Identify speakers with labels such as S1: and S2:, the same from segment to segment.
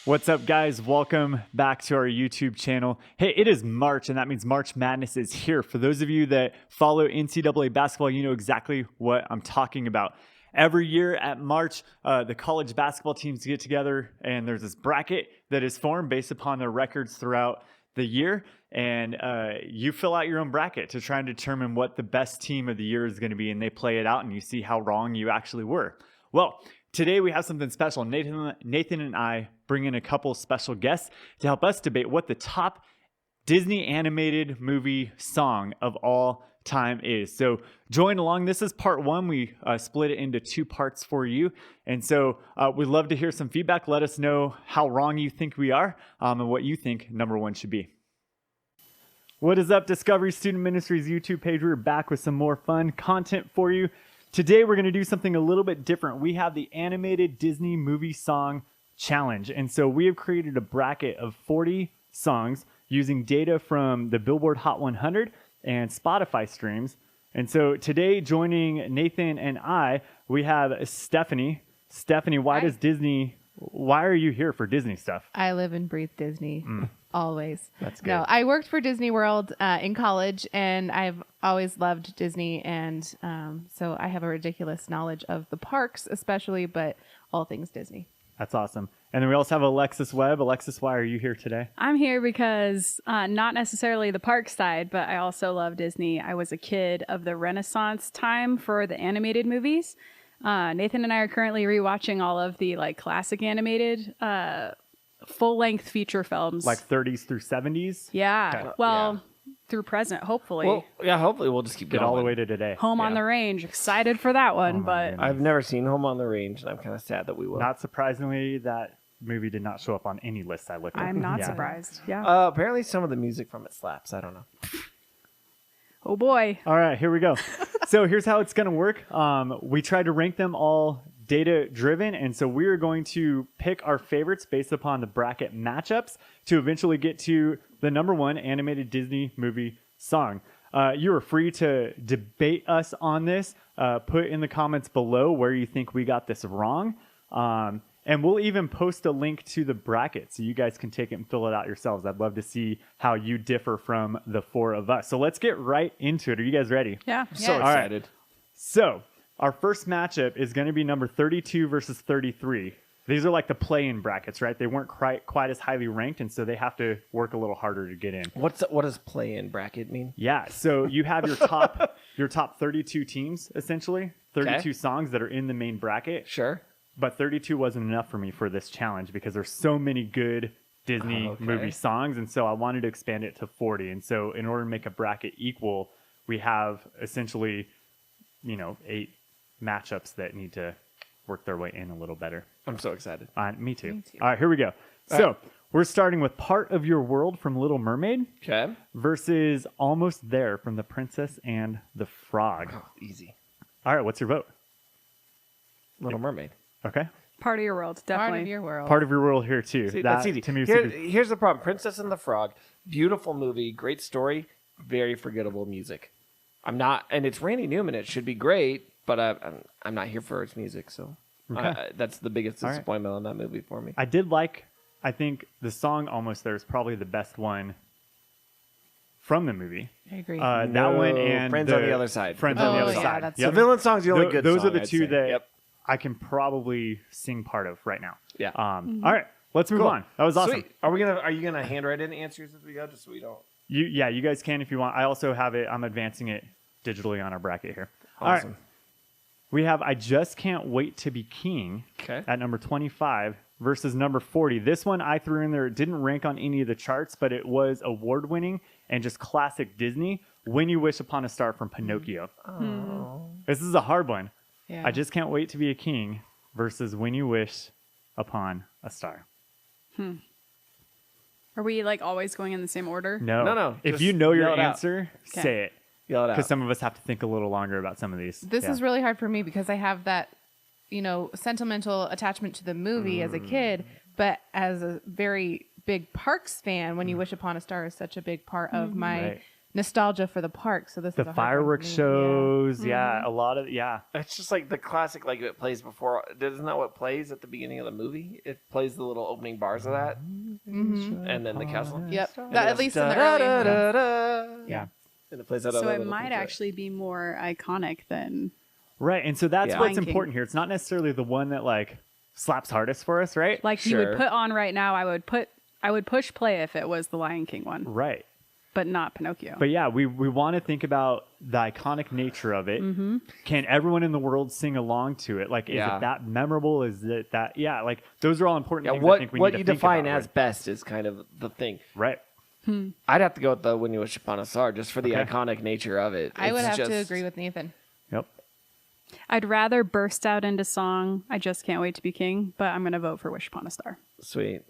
S1: What's up, guys? Welcome back to our YouTube channel. Hey, it is March, and that means March Madness is here. For those of you that follow NCAA basketball, you know exactly what I'm talking about. Every year at March, the college basketball teams get together, and there's this bracket that is formed based upon their records throughout the year. And you fill out your own bracket to try and determine what the best team of the year is going to be, and they play it out, and you see how wrong you actually were. Well, today we have something special. Nathan and I bring in a couple special guests to help us debate what the top Disney animated movie song of all time is. So join along. This is part one. We split it into two parts for you. And so we'd love to hear some feedback. Let us know how wrong you think we are and what you think number one should be. What is up, Discovery Student Ministries YouTube page? We're back with some more fun content for you. Today, we're going to do something a little bit different. We have the animated Disney movie song challenge. And so we have created a bracket of 40 songs using data from the Billboard Hot 100 and Spotify streams. And so today, joining Nathan and I, we have Stephanie. Stephanie, why are you here for Disney stuff?
S2: I live and breathe Disney. Always.
S1: That's good.
S2: No, I worked for Disney World in college, and I've always loved Disney, and so I have a ridiculous knowledge of the parks, especially, but all things Disney.
S1: That's awesome. And then we also have Alexis Webb. Alexis, why are you here today?
S3: I'm here because not necessarily the park side, but I also love Disney. I was a kid of the Renaissance time for the animated movies. Nathan and I are currently rewatching all of the classic animated full-length feature films.
S1: Like 30s through 70s?
S3: Yeah. Through present, hopefully.
S4: Well, yeah, hopefully we'll just keep
S1: Get
S4: going.
S1: all the way to today.
S3: Home on the Range. Excited for that one,
S1: Oh, my
S3: but
S1: goodness.
S4: I've never seen Home on the Range, and I'm kind of sad that we will.
S1: Not surprisingly, that movie did not show up on any list I looked at.
S3: I'm not
S1: Yeah.
S3: surprised. Yeah.
S4: Apparently some of the music from it slaps. I don't know.
S3: Oh boy.
S1: All right, here we go. So here's how it's going to work. We tried to rank them all data driven, and so we're going to pick our favorites based upon the bracket matchups to eventually get to the number one animated Disney movie song. You are free to debate us on this. Put in the comments below where you think we got this wrong. And we'll even post a link to the bracket so you guys can take it and fill it out yourselves. I'd love to see how you differ from the four of us. So let's get right into it. Are you guys ready?
S3: Yeah.
S4: So
S2: Yes.
S4: excited.
S1: So our first matchup is going to be number 32 versus 33. These are like the play-in brackets, right? They weren't quite as highly ranked, and so they have to work a little harder to get in.
S4: What does play-in bracket mean?
S1: Yeah, so you have your top 32 teams, essentially. 32 songs that are in the main bracket.
S4: Sure.
S1: But 32 wasn't enough for me for this challenge because there's so many good Disney movie songs, and so I wanted to expand it to 40. And so in order to make a bracket equal, we have essentially, 8 matchups that need to work their way in a little better.
S4: I'm so excited.
S1: Me too. All right, here we go. So we're starting with Part of Your World from Little Mermaid
S4: Okay.
S1: versus Almost There from The Princess and the Frog.
S4: Oh, easy.
S1: All right, what's your vote?
S4: Little Mermaid.
S1: Okay.
S3: Part of your world, definitely.
S2: Part of your world.
S1: Part of Your World here too.
S4: See,
S1: That,
S4: that's easy.
S1: to me, was
S4: Here's the problem. Princess and the Frog. Beautiful movie. Great story. Very forgettable music. I'm not, and it's Randy Newman. It should be great, but I'm not here for its music. So
S1: Okay.
S4: that's the biggest
S1: All right.
S4: disappointment on that movie for me.
S1: I think the song Almost There is probably the best one from the movie.
S2: I agree.
S1: That
S4: No,
S1: one and
S4: Friends on the Other Side.
S1: Friends
S2: Oh,
S1: on the Other
S2: yeah,
S1: Side.
S2: that's-
S4: The villain song's the only good
S1: Those
S4: song,
S1: are the
S4: I'd
S1: two
S4: say.
S1: that
S4: Yep.
S1: I can probably sing part of right now.
S4: Yeah.
S1: All right, let's move on. That was awesome.
S4: Sweet. Are you gonna handwrite in answers as we go, just so we don't?
S1: You guys can if you want. I also have it. I'm advancing it digitally on our bracket here. All
S4: Awesome.
S1: right. We have I Just Can't Wait to Be King
S4: Okay.
S1: at number 25 versus number 40. This one I threw in there. It didn't rank on any of the charts, but it was award-winning and just classic Disney. When You Wish Upon a Star from Pinocchio. This is a hard one.
S2: Yeah.
S1: I Just Can't Wait to Be a King versus When You Wish Upon a Star.
S3: Are we always going in the same order?
S4: No,
S1: If
S4: just
S1: you know your
S4: yell it out.
S1: answer,
S3: Okay.
S1: say it.
S4: Yell it
S1: Because
S4: out.
S1: some of us have to think a little longer about some of these.
S2: This
S1: Yeah.
S2: is really hard for me because I have that, sentimental attachment to the movie as a kid, but as a very big Parks fan, When You Wish Upon a Star is such a big part of my
S1: Right.
S2: nostalgia for the park. So this
S1: The
S2: is a hard one for
S1: fireworks
S2: me.
S1: shows,
S2: Mm-hmm.
S1: yeah, a lot of
S4: It's just like the classic, like it plays before. Isn't that what plays at the beginning of the movie? It plays the little opening bars of that, and then the castle.
S2: Yeah. Yep.
S4: And
S2: That,
S4: it
S2: at
S4: goes
S2: least in the early.
S4: da-da-da-da.
S1: yeah.
S4: And it plays that.
S3: So
S4: other
S3: it
S4: little
S3: might
S4: thing to
S3: actually be more iconic than
S1: Right, and so that's
S4: Yeah.
S1: what's
S3: Lion King.
S1: important here. It's not necessarily the one that like slaps hardest for us, right?
S3: like you
S4: Sure.
S3: would put on right now. I would push play if it was the Lion King one,
S1: Right.
S3: but not Pinocchio.
S1: But yeah, we want to think about the iconic nature of it. Mm-hmm. Can everyone in the world sing along to it? Like, is
S4: Yeah.
S1: it that memorable? Is it that? Yeah, like those are all important
S4: Yeah,
S1: things. I
S4: what
S1: think we
S4: what
S1: need
S4: you
S1: to think
S4: define
S1: about,
S4: as best is kind of the thing.
S1: right.
S4: I'd have to go with the When You Wish Upon a Star just for the
S1: Okay.
S4: iconic nature of it.
S2: I would
S4: It's
S2: have to
S4: just-
S2: agree with Nathan.
S1: Yep.
S3: I'd rather burst out into song. I just can't wait to be king, but I'm gonna vote for Wish Upon a Star.
S4: Sweet.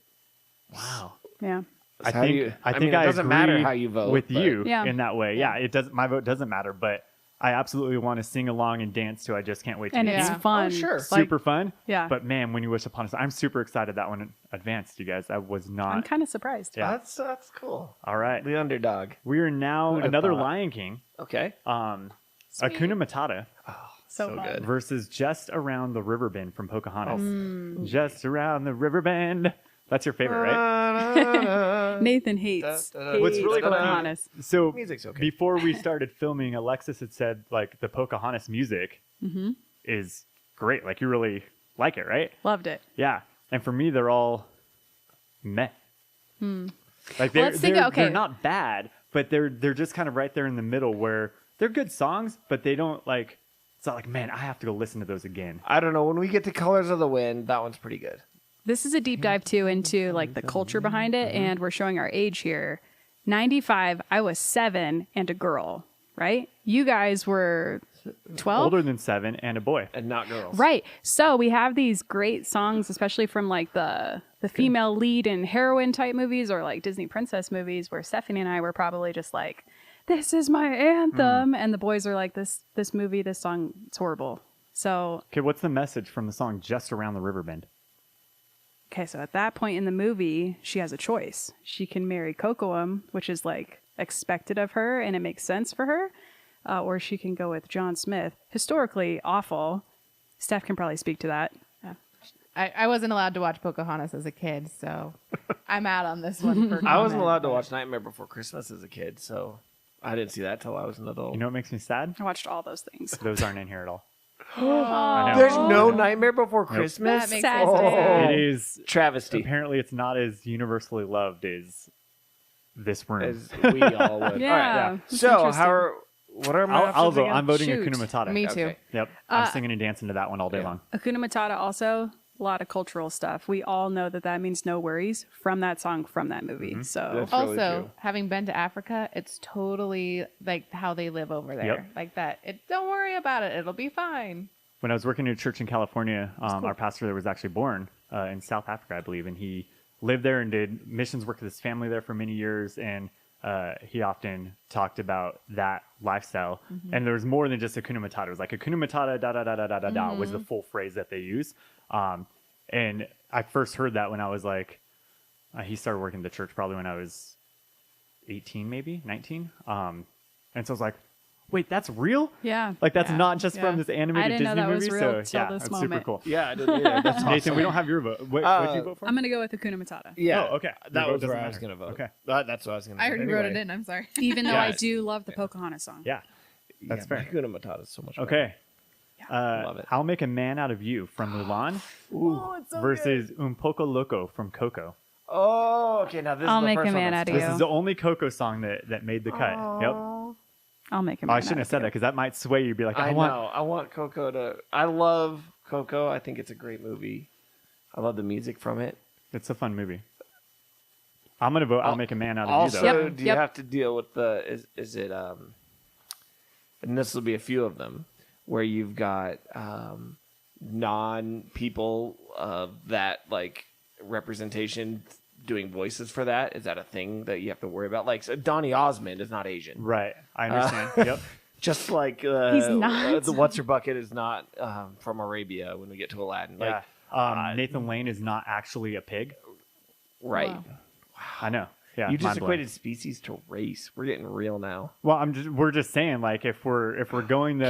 S1: Wow.
S3: Yeah.
S1: I
S4: How
S1: think
S4: you-
S1: I
S4: I
S1: think
S4: mean, it doesn't matter
S1: agree
S4: how you vote,
S1: with
S4: but-
S1: you
S3: Yeah.
S1: in that way. Yeah, it does. My vote doesn't matter, but I absolutely want to sing along and dance to I Just Can't Wait to
S3: And
S1: Be
S3: it's
S1: King.
S2: Yeah.
S3: fun.
S4: Oh, sure.
S3: Like,
S1: Super fun.
S3: Yeah.
S1: But man, When You Wish Upon a Star, I'm super excited that one advanced, you guys. I was not.
S3: I'm kind of surprised.
S1: Yeah.
S4: That's cool.
S1: All right.
S4: The underdog.
S1: We are now
S4: Who'd have
S1: another
S4: thought?
S1: Lion King.
S4: Okay.
S1: Akuna Matata
S3: So
S4: So
S3: fun.
S4: good.
S1: versus Just Around the River Bend from Pocahontas.
S3: Mm.
S1: Just Around the River Bend. That's your favorite, right?
S3: Nathan hates.
S1: What's really
S3: hates
S1: funny-
S3: Pocahontas.
S1: So
S4: Music's okay.
S1: before we started filming, Alexis had said like the Pocahontas music
S3: Mm-hmm.
S1: is great. Like you really like it, right?
S3: Loved it.
S1: Yeah. And for me, they're all meh. Like they're,
S2: let's think-
S1: they're
S2: okay.
S1: not bad, but they're just kind of right there in the middle where they're good songs, but they don't like. It's not like, man, I have to go listen to those again.
S4: I don't know. When we get to Colors of the Wind, that one's pretty good.
S3: This is a deep dive too into like the culture behind it, and we're showing our age here. 95, I was 7 and a girl, right? You guys were 12?
S1: Older than 7 and a boy.
S4: And not girls.
S3: Right. So we have these great songs, especially from like the female lead and heroine type movies or like Disney princess movies, where Stephanie and I were probably just like, "This is my anthem," and the boys are like, "This movie, this song, it's horrible." So
S1: Okay, what's the message from the song Just Around the River Bend?
S3: okay, so at that point in the movie, she has a choice. She can marry Kocoum, which is like expected of her, and it makes sense for her, or she can go with John Smith. Historically awful. Steph can probably speak to that.
S2: I wasn't allowed to watch Pocahontas as a kid, so I'm out on this one. For
S4: I wasn't
S2: comment,
S4: allowed to
S2: but-
S4: watch Nightmare Before Christmas as a kid, so I didn't see that till I was an adult.
S1: You know what makes me sad?
S3: I watched all those things.
S1: Those aren't in here at all. I know.
S4: There's no Nightmare Before Christmas.
S2: That makes
S3: Sad
S2: sense.
S3: face.
S1: It is
S4: Travesty,
S1: apparently it's not as universally loved as this room.
S4: as we all would.
S3: Yeah.
S4: All right.
S3: That's
S4: So,
S3: interesting.
S4: how are what are my
S1: I'll
S4: options
S1: vote.
S4: again?
S1: I'm voting
S3: Shoot.
S1: Akuna Matata.
S2: Me too.
S4: Okay.
S1: Yep. I'm singing and dancing to that one all day long.
S3: Hakuna Matata also, a lot of cultural stuff. We all know that means no worries from that song from that movie. So
S4: That's really
S2: Also,
S4: true.
S2: having been to Africa, it's totally like how they live over there.
S1: Yep.
S2: Like that. Don't worry about it. It'll be fine.
S1: When I was working in a church in California, our pastor there was actually born in South Africa, I believe, and he lived there and did missions work with his family there for many years. And he often talked about that lifestyle. And there was more than just Hakuna Matata. It was like Hakuna Matata, da da da da da da da was the full phrase that they use. And I first heard that when I was like, he started working at the church probably when I was 18, maybe 19. And so I was like, wait, that's real?
S3: yeah,
S1: Like that's
S3: yeah,
S1: not just
S3: yeah.
S1: from this animated
S3: I didn't know
S1: Disney
S3: that was
S1: movie.
S3: real
S1: So
S3: till
S1: yeah,
S3: this
S1: that's
S3: moment.
S1: super cool.
S4: Yeah, I didn't either. That's
S1: Nathan, we don't have your vote. What did you vote for?
S3: I'm gonna go with Hakuna Matata.
S4: Yeah.
S1: Oh, okay.
S4: That
S1: Your
S4: was
S1: vote
S4: where
S1: doesn't
S4: I was
S1: matter.
S4: going to vote.
S1: Okay.
S4: That's what I was going to
S2: I
S4: vote.
S2: already wrote it in. I'm sorry.
S3: Even though
S1: Yeah.
S3: I do love the Pocahontas song.
S1: Yeah. That's fair.
S4: Hakuna Matata is so much better.
S1: Okay.
S4: Love it.
S1: I'll Make a Man Out of You from Mulan versus Un Poco Loco from Coco.
S4: Oh, okay. Now this
S3: I'll
S4: is the
S3: make
S4: first
S3: a
S4: one
S3: man
S4: that's
S3: out of
S1: This
S3: you.
S1: is the only Coco song that made the cut. Yep.
S3: I'll make him.
S1: Oh, I shouldn't have said that because that might sway you. Be like,
S4: I
S1: I want.
S4: know. I want Coco to. I love Coco. I think it's a great movie. I love the music from it.
S1: It's a fun movie. I'm gonna vote. I'll Make a Man Out of
S4: Also,
S1: You though.
S3: Yep,
S4: do you
S3: yep.
S4: have to deal with the? Is it? And this will be a few of them where you've got non people of that like representation doing voices for that. Is that a thing that you have to worry about? Like so Donny Osmond is not Asian.
S1: Right. I understand. Yep.
S4: Just like
S3: He's not.
S4: the What's Her Bucket is not from Arabia when we get to Aladdin. Like,
S1: Yeah. Nathan Lane is not actually a pig.
S4: right.
S2: Wow.
S1: I know. Yeah,
S4: You just
S1: mind-blowing.
S4: equated species to race. We're getting real now.
S1: Well, we're just saying, like, if we're going the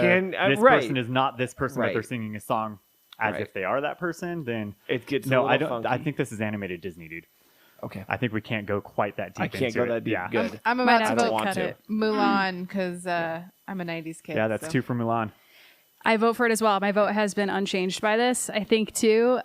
S1: this
S4: right.
S1: person is not this person, but
S4: Right.
S1: they're singing a song as
S4: Right.
S1: if they are that person, then
S4: It gets a
S1: no,
S4: little
S1: I don't.
S4: funky.
S1: I think this is animated Disney, dude.
S4: Okay.
S1: I think we can't go quite that deep.
S4: I can't
S1: into
S4: go
S1: it.
S4: that deep.
S1: Yeah,
S4: Good.
S2: I'm
S3: Might
S2: about
S3: have
S2: to
S3: to
S2: vote
S4: want to.
S2: Mulan because I'm a 90s kid.
S1: yeah, that's
S2: so.
S1: 2 for Mulan.
S3: I vote for it as well. My vote has been unchanged by this. I think too.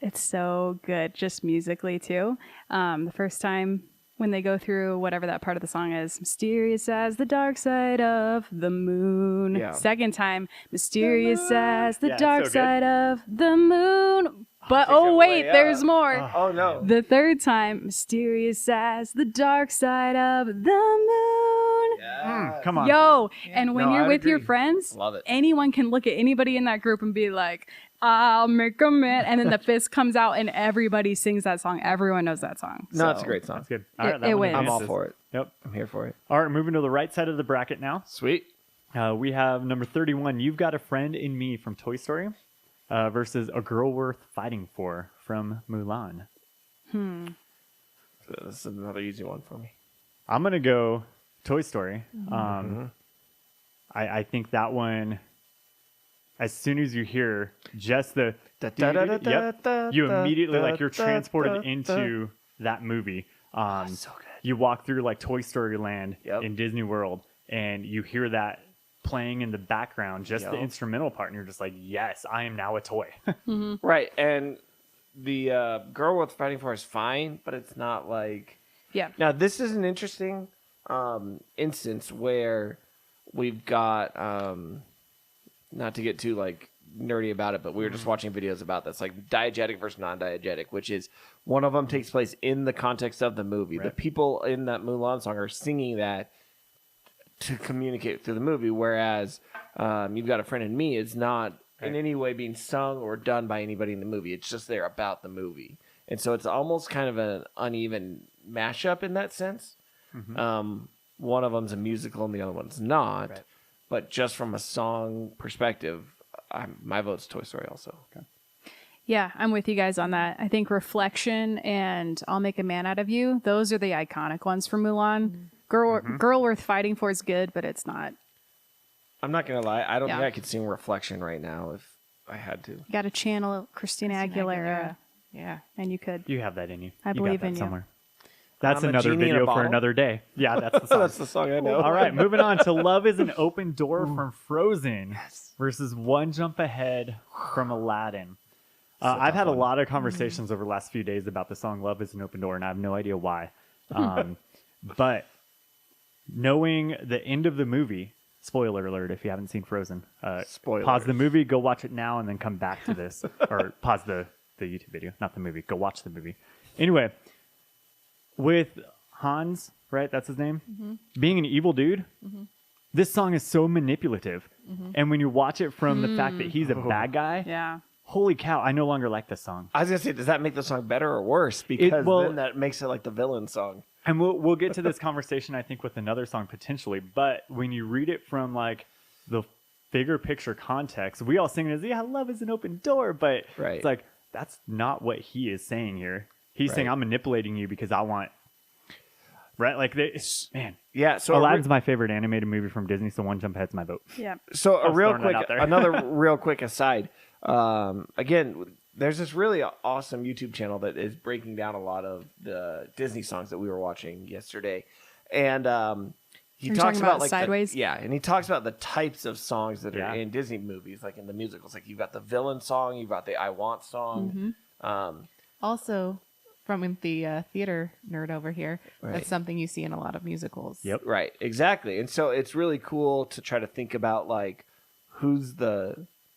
S3: It's so good, just musically too. The first time when they go through whatever that part of the song is, mysterious as the dark side of the moon.
S4: Yeah.
S3: Second time, mysterious as the
S1: Yeah, it's
S3: dark
S1: so good.
S3: side of the moon. But
S4: Take it
S3: oh wait,
S4: way
S3: there's
S4: up.
S3: more.
S4: Oh no.
S3: The third time, mysterious as the dark side of the moon.
S1: Come on.
S3: Yo, and when
S4: No,
S3: you're
S4: I'd
S3: with your
S4: agree.
S3: friends,
S4: Love it.
S3: anyone can look at anybody in that group and be like, I'll make a man. And then the fist comes out and everybody sings that song. Everyone knows that song.
S4: No, it's a
S3: So,
S4: great song.
S1: That's good.
S3: It
S1: one
S3: wins.
S4: I'm all
S1: advances.
S4: for it.
S1: Yep.
S4: I'm here for it.
S1: All right, moving to the right side of the bracket now.
S4: Sweet.
S1: We have number 31. You've Got a Friend in Me from Toy Story versus A Girl Worth Fighting For from Mulan.
S4: So this is another easy one for me.
S1: I'm gonna go Toy Story. I think that one. As soon as you hear just the yep, you immediately like you're transported into that movie.
S4: So good.
S1: You walk through like Toy Story Land
S4: Yep.
S1: in Disney World, and you hear that playing in the background, just the
S4: Yep.
S1: instrumental part, and you're just like, yes, I am now a toy.
S4: Right, and the girl worth fighting for is fine, but it's not like.
S3: yeah.
S4: Now this is an interesting instance where we've got not to get too like nerdy about it, but we were just watching videos about this, like diegetic versus non-diegetic, which is one of them takes place in the context of the movie. The
S1: Right.
S4: people in that Mulan song are singing that to communicate through the movie, whereas You've Got a Friend in Me is not in any way being sung or done by anybody in the movie. It's just there about the movie. And so it's almost kind of an uneven mashup in that sense. One of them's a musical and the other one's not.
S1: Right.
S4: But just from a song perspective, my vote's Toy Story also.
S3: Yeah, I'm with you guys on that. I think Reflection and I'll Make a Man Out of You, those are the iconic ones for Mulan. Girl Worth Fighting For is good, but it's not.
S4: I'm not going to lie. I don't
S3: Yeah.
S4: think I could sing Reflection right now if I had to.
S3: You got to channel Christina Aguilera,
S2: Yeah.
S3: and you could.
S1: You have that in you.
S3: I
S1: You got
S3: believe
S1: that
S3: in you.
S1: somewhere. That's
S4: I'm a
S1: another
S4: genie in a
S1: video for
S4: bottle.
S1: another day. Yeah, that's the song.
S4: That's the song I know.
S1: All right, moving on to Love is an Open Door from Frozen versus One Jump Ahead from Aladdin. I've had a lot of conversations over the last few days about the song Love is an Open Door, and I have no idea why. But knowing the end of the movie, spoiler alert if you haven't seen Frozen,
S4: Spoiler.
S1: pause the movie, go watch it now, and then come back to this. Or pause the YouTube video, not the movie. Go watch the movie. Anyway, with Hans, right? That's his name. Being an evil dude, this song is so manipulative. And when you watch it from the fact that he's a bad guy,
S3: Yeah.
S1: holy cow, I no longer like this song.
S4: I was going to say, does that make the song better or worse? Because
S1: well-
S4: then that makes it like the villain song.
S1: And we'll get to this conversation, I think, with another song potentially. But when you read it from like the bigger picture context, we all sing it as, yeah, love is an open door. But
S4: Right.
S1: it's like, that's not what he is saying here. He's saying,
S4: Right.
S1: I'm manipulating you because I want, right? Like, man,
S4: Yeah. So
S1: Aladdin's my favorite animated movie from Disney, so One Jump Ahead's my vote.
S3: Yeah.
S4: So a
S1: I was
S4: real
S1: throwing that
S4: quick,
S1: out there.
S4: another real quick aside. Again, there's this really awesome YouTube channel that is breaking down a lot of the Disney songs that we were watching yesterday, and he
S3: Are you
S4: talks
S3: talking about
S4: like
S3: Sideways?
S4: and he talks about the types of songs that are
S1: Yeah.
S4: in Disney movies, like in the musicals. Like you've got the villain song, you've got the I Want song.
S2: Also, from the theater nerd over here,
S4: Right.
S2: that's something you see in a lot of musicals.
S1: Yep.
S4: Right, exactly. And so it's really cool to try to think about like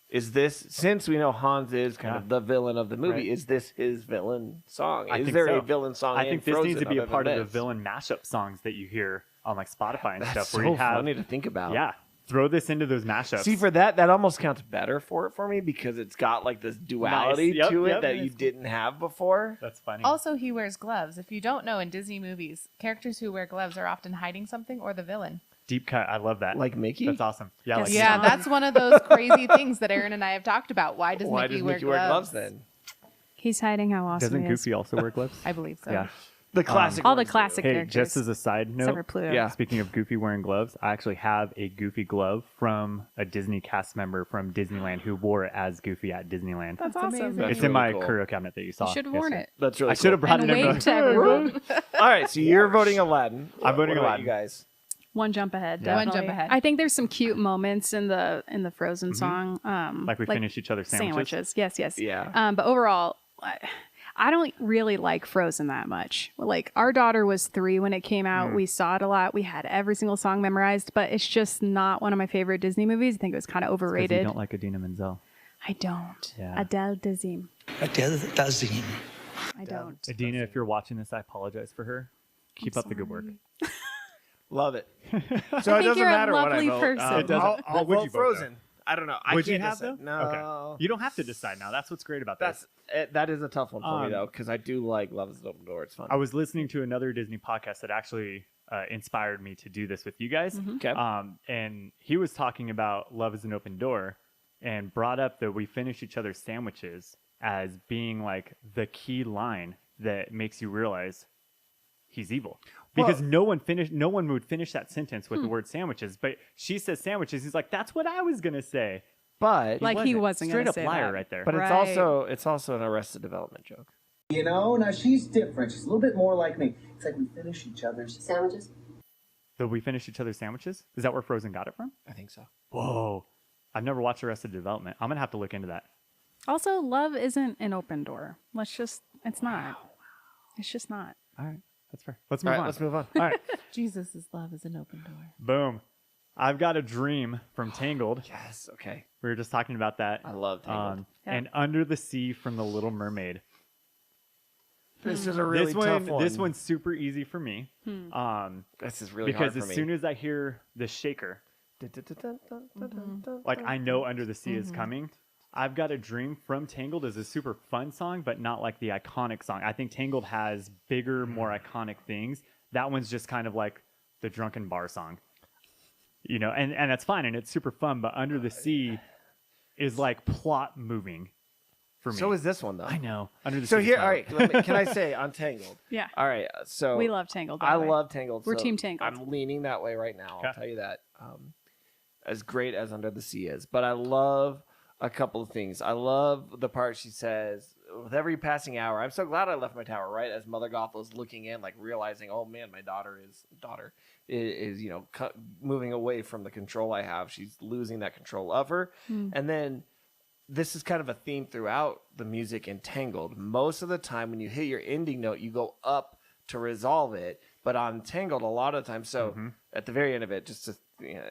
S4: is this, since we know Hans is kind of the villain of the movie,
S1: Right.
S4: is this his villain song?
S1: I
S4: Is
S1: think
S4: there
S1: so.
S4: a villain song?
S1: I
S4: in
S1: think this
S4: Frozen
S1: needs to be a
S4: other
S1: part
S4: than
S1: of the
S4: this?
S1: villain mashup songs that you hear on like Spotify and
S4: That's
S1: stuff
S4: so
S1: where you have,
S4: funny to think about.
S1: yeah, throw this into those mashups.
S4: See, for that almost counts better for me because it's got like this duality
S1: Yep,
S4: to it
S1: yep.
S4: that you didn't have before.
S1: That's funny.
S2: Also, he wears gloves. If you don't know, in Disney movies, characters who wear gloves are often hiding something or the villain.
S1: Deep cut. I love that.
S4: Like Mickey?
S1: That's awesome. Yeah,
S3: Yes.
S1: like
S2: Yeah,
S1: Mickey.
S2: that's one of those crazy things that Aaron and I have talked about. Why does Mickey wear gloves
S4: then?
S3: He's hiding how awesome
S1: Doesn't
S3: he is.
S1: Goofy also wear gloves?
S2: I believe so.
S1: Yeah.
S4: The classic.
S3: All the
S4: ones do.
S3: classic
S1: Hey,
S3: characters.
S1: just as a side
S3: except for
S1: note,
S3: Pluto.
S4: Yeah.
S1: speaking of Goofy wearing gloves, I actually have a Goofy glove from a Disney cast member from Disneyland who wore it as Goofy at Disneyland.
S3: That's
S2: That's
S3: awesome.
S2: amazing.
S4: That's
S1: It's
S4: really
S1: in my
S4: cool.
S1: curio cabinet that you saw.
S3: You should have worn
S1: yesterday.
S3: it.
S4: That's really.
S1: I should have
S4: cool.
S1: brought
S3: And
S1: it in.
S3: waved to everyone.
S4: All right, so you're voting Aladdin.
S1: I'm voting
S4: What about
S1: Aladdin.
S4: You guys.
S3: One jump ahead.
S1: Yeah.
S2: One
S3: Definitely.
S2: jump ahead.
S3: I think there's some cute moments in the Frozen song.
S1: Like we finished each other's sandwiches.
S3: Yes.
S4: Yeah.
S3: But overall, I don't really like Frozen that much. Like our daughter was 3 when it came out. We saw it a lot. We had every single song memorized, but it's just not one of my favorite Disney movies. I think it was kind of
S1: 'Cause
S3: overrated.
S1: you don't like Adina Menzel.
S3: I don't.
S1: Yeah.
S3: Adele Dazeem.
S5: Adele Dazeem.
S3: I don't.
S1: Adina, if you're watching this, I apologize for her. Keep up the good work.
S4: Love it. So it
S3: think
S4: doesn't
S3: you're a
S4: matter what I
S3: lovely
S4: vote.
S3: person.
S1: It doesn't-
S4: I'll
S1: what would
S4: vote
S1: you vote,
S4: Frozen. I don't know. I
S1: Would you
S4: can't
S1: have
S4: decide.
S1: though?
S4: No.
S1: Okay. You don't have to decide now. That's what's great about this.
S4: That is a tough one for me
S1: Um,
S4: though, because I do like Love Is an Open Door. It's fun.
S1: I was listening to another Disney podcast that actually inspired me to do this with you guys.
S4: Okay.
S1: And he was talking about Love is an Open Door and brought up that we finish each other's sandwiches as being like the key line that makes you realize he's evil. Because no one would finish that sentence with the word sandwiches, but she says sandwiches. He's like, that's what I was going to say.
S4: But
S3: Like he wasn't
S1: Straight
S3: gonna
S1: up
S3: say
S1: liar
S3: that.
S1: right there.
S4: but
S3: Right.
S4: it's also an Arrested Development joke.
S6: You know, now she's different. She's a little bit more like me. It's like we finish each other's
S7: Sandwiches?
S1: So we finish each other's sandwiches? Is that where Frozen got it from?
S4: I think so.
S1: Whoa. I've never watched Arrested Development. I'm going to have to look into that.
S3: Also, love isn't an open door. It's not. It's just not.
S1: All right. That's fair. Let's
S4: All
S1: move
S4: right,
S1: on.
S4: let's move on.
S1: All right.
S2: Jesus' love is an open door.
S1: Boom. I've got a dream from Tangled.
S4: Yes. Okay.
S1: We were just talking about that.
S4: I love Tangled.
S3: Yeah.
S1: And Under the Sea from The Little Mermaid.
S4: This is a really tough one.
S1: This one's super easy for me.
S4: This is really
S1: Because
S4: hard
S1: as
S4: for me.
S1: soon as I hear the shaker, like I know Under the Sea is coming. I've Got a Dream from Tangled is a super fun song, but not like the iconic song. I think Tangled has bigger, more iconic things. That one's just kind of like the drunken bar song. You know, and that's fine and it's super fun, but Under the Sea is like plot moving for me.
S4: So is this one though.
S1: I know. Under the
S4: So
S1: Sea. is
S4: here,
S1: my-
S4: all right. Can I say on Tangled?
S3: Yeah.
S4: All right. So
S3: We love Tangled. by
S4: I
S3: the way.
S4: love Tangled.
S3: We're
S4: so
S3: team Tangled.
S4: I'm leaning that way right now.
S1: Okay.
S4: I'll tell you that. As great as Under the Sea is, but I love a couple of things. I love the part she says, "With every passing hour, I'm so glad I left my tower." Right as Mother Gothel looking in, like realizing, "Oh man, my daughter is moving away from the control I have. She's losing that control of her." And then this is kind of a theme throughout the music in Tangled. Most of the time, when you hit your ending note, you go up to resolve it. But on Tangled, a lot of times, so at the very end of it, just to,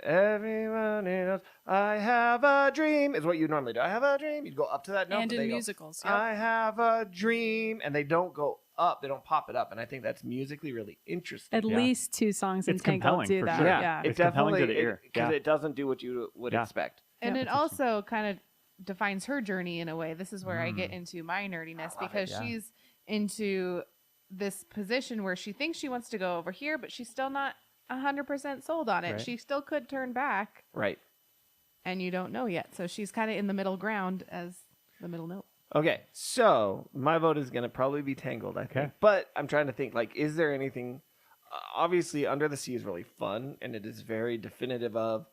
S4: everyone knows I have a dream is what you normally do. I have a dream. You'd go up to that note.
S3: And
S4: but
S3: in
S4: they go,
S3: musicals, yep.
S4: I have a dream, and they don't go up. They don't pop it up, and I think that's musically really interesting.
S3: At least 2 songs in
S1: It's
S3: Tangled
S1: compelling,
S3: do
S1: for
S3: that.
S1: sure.
S3: Yeah.
S1: It's compelling to the ear.
S4: because
S1: Yeah.
S4: it doesn't do what you would
S1: Yeah.
S4: expect.
S2: And
S3: Yep.
S2: it also kind of defines her journey in a way. This is where I get into my nerdiness because
S1: yeah.
S2: she's into this position where she thinks she wants to go over here, but she's still not 100% sold on it.
S1: Right.
S2: She still could turn back,
S4: Right.
S2: and you don't know yet. So she's kind of in the middle ground as the middle note.
S4: Okay, so my vote is going to probably be Tangled, I think.
S1: Okay.
S4: But I'm trying to think, like, is there anything... obviously, Under the Sea is really fun, and it is very definitive of,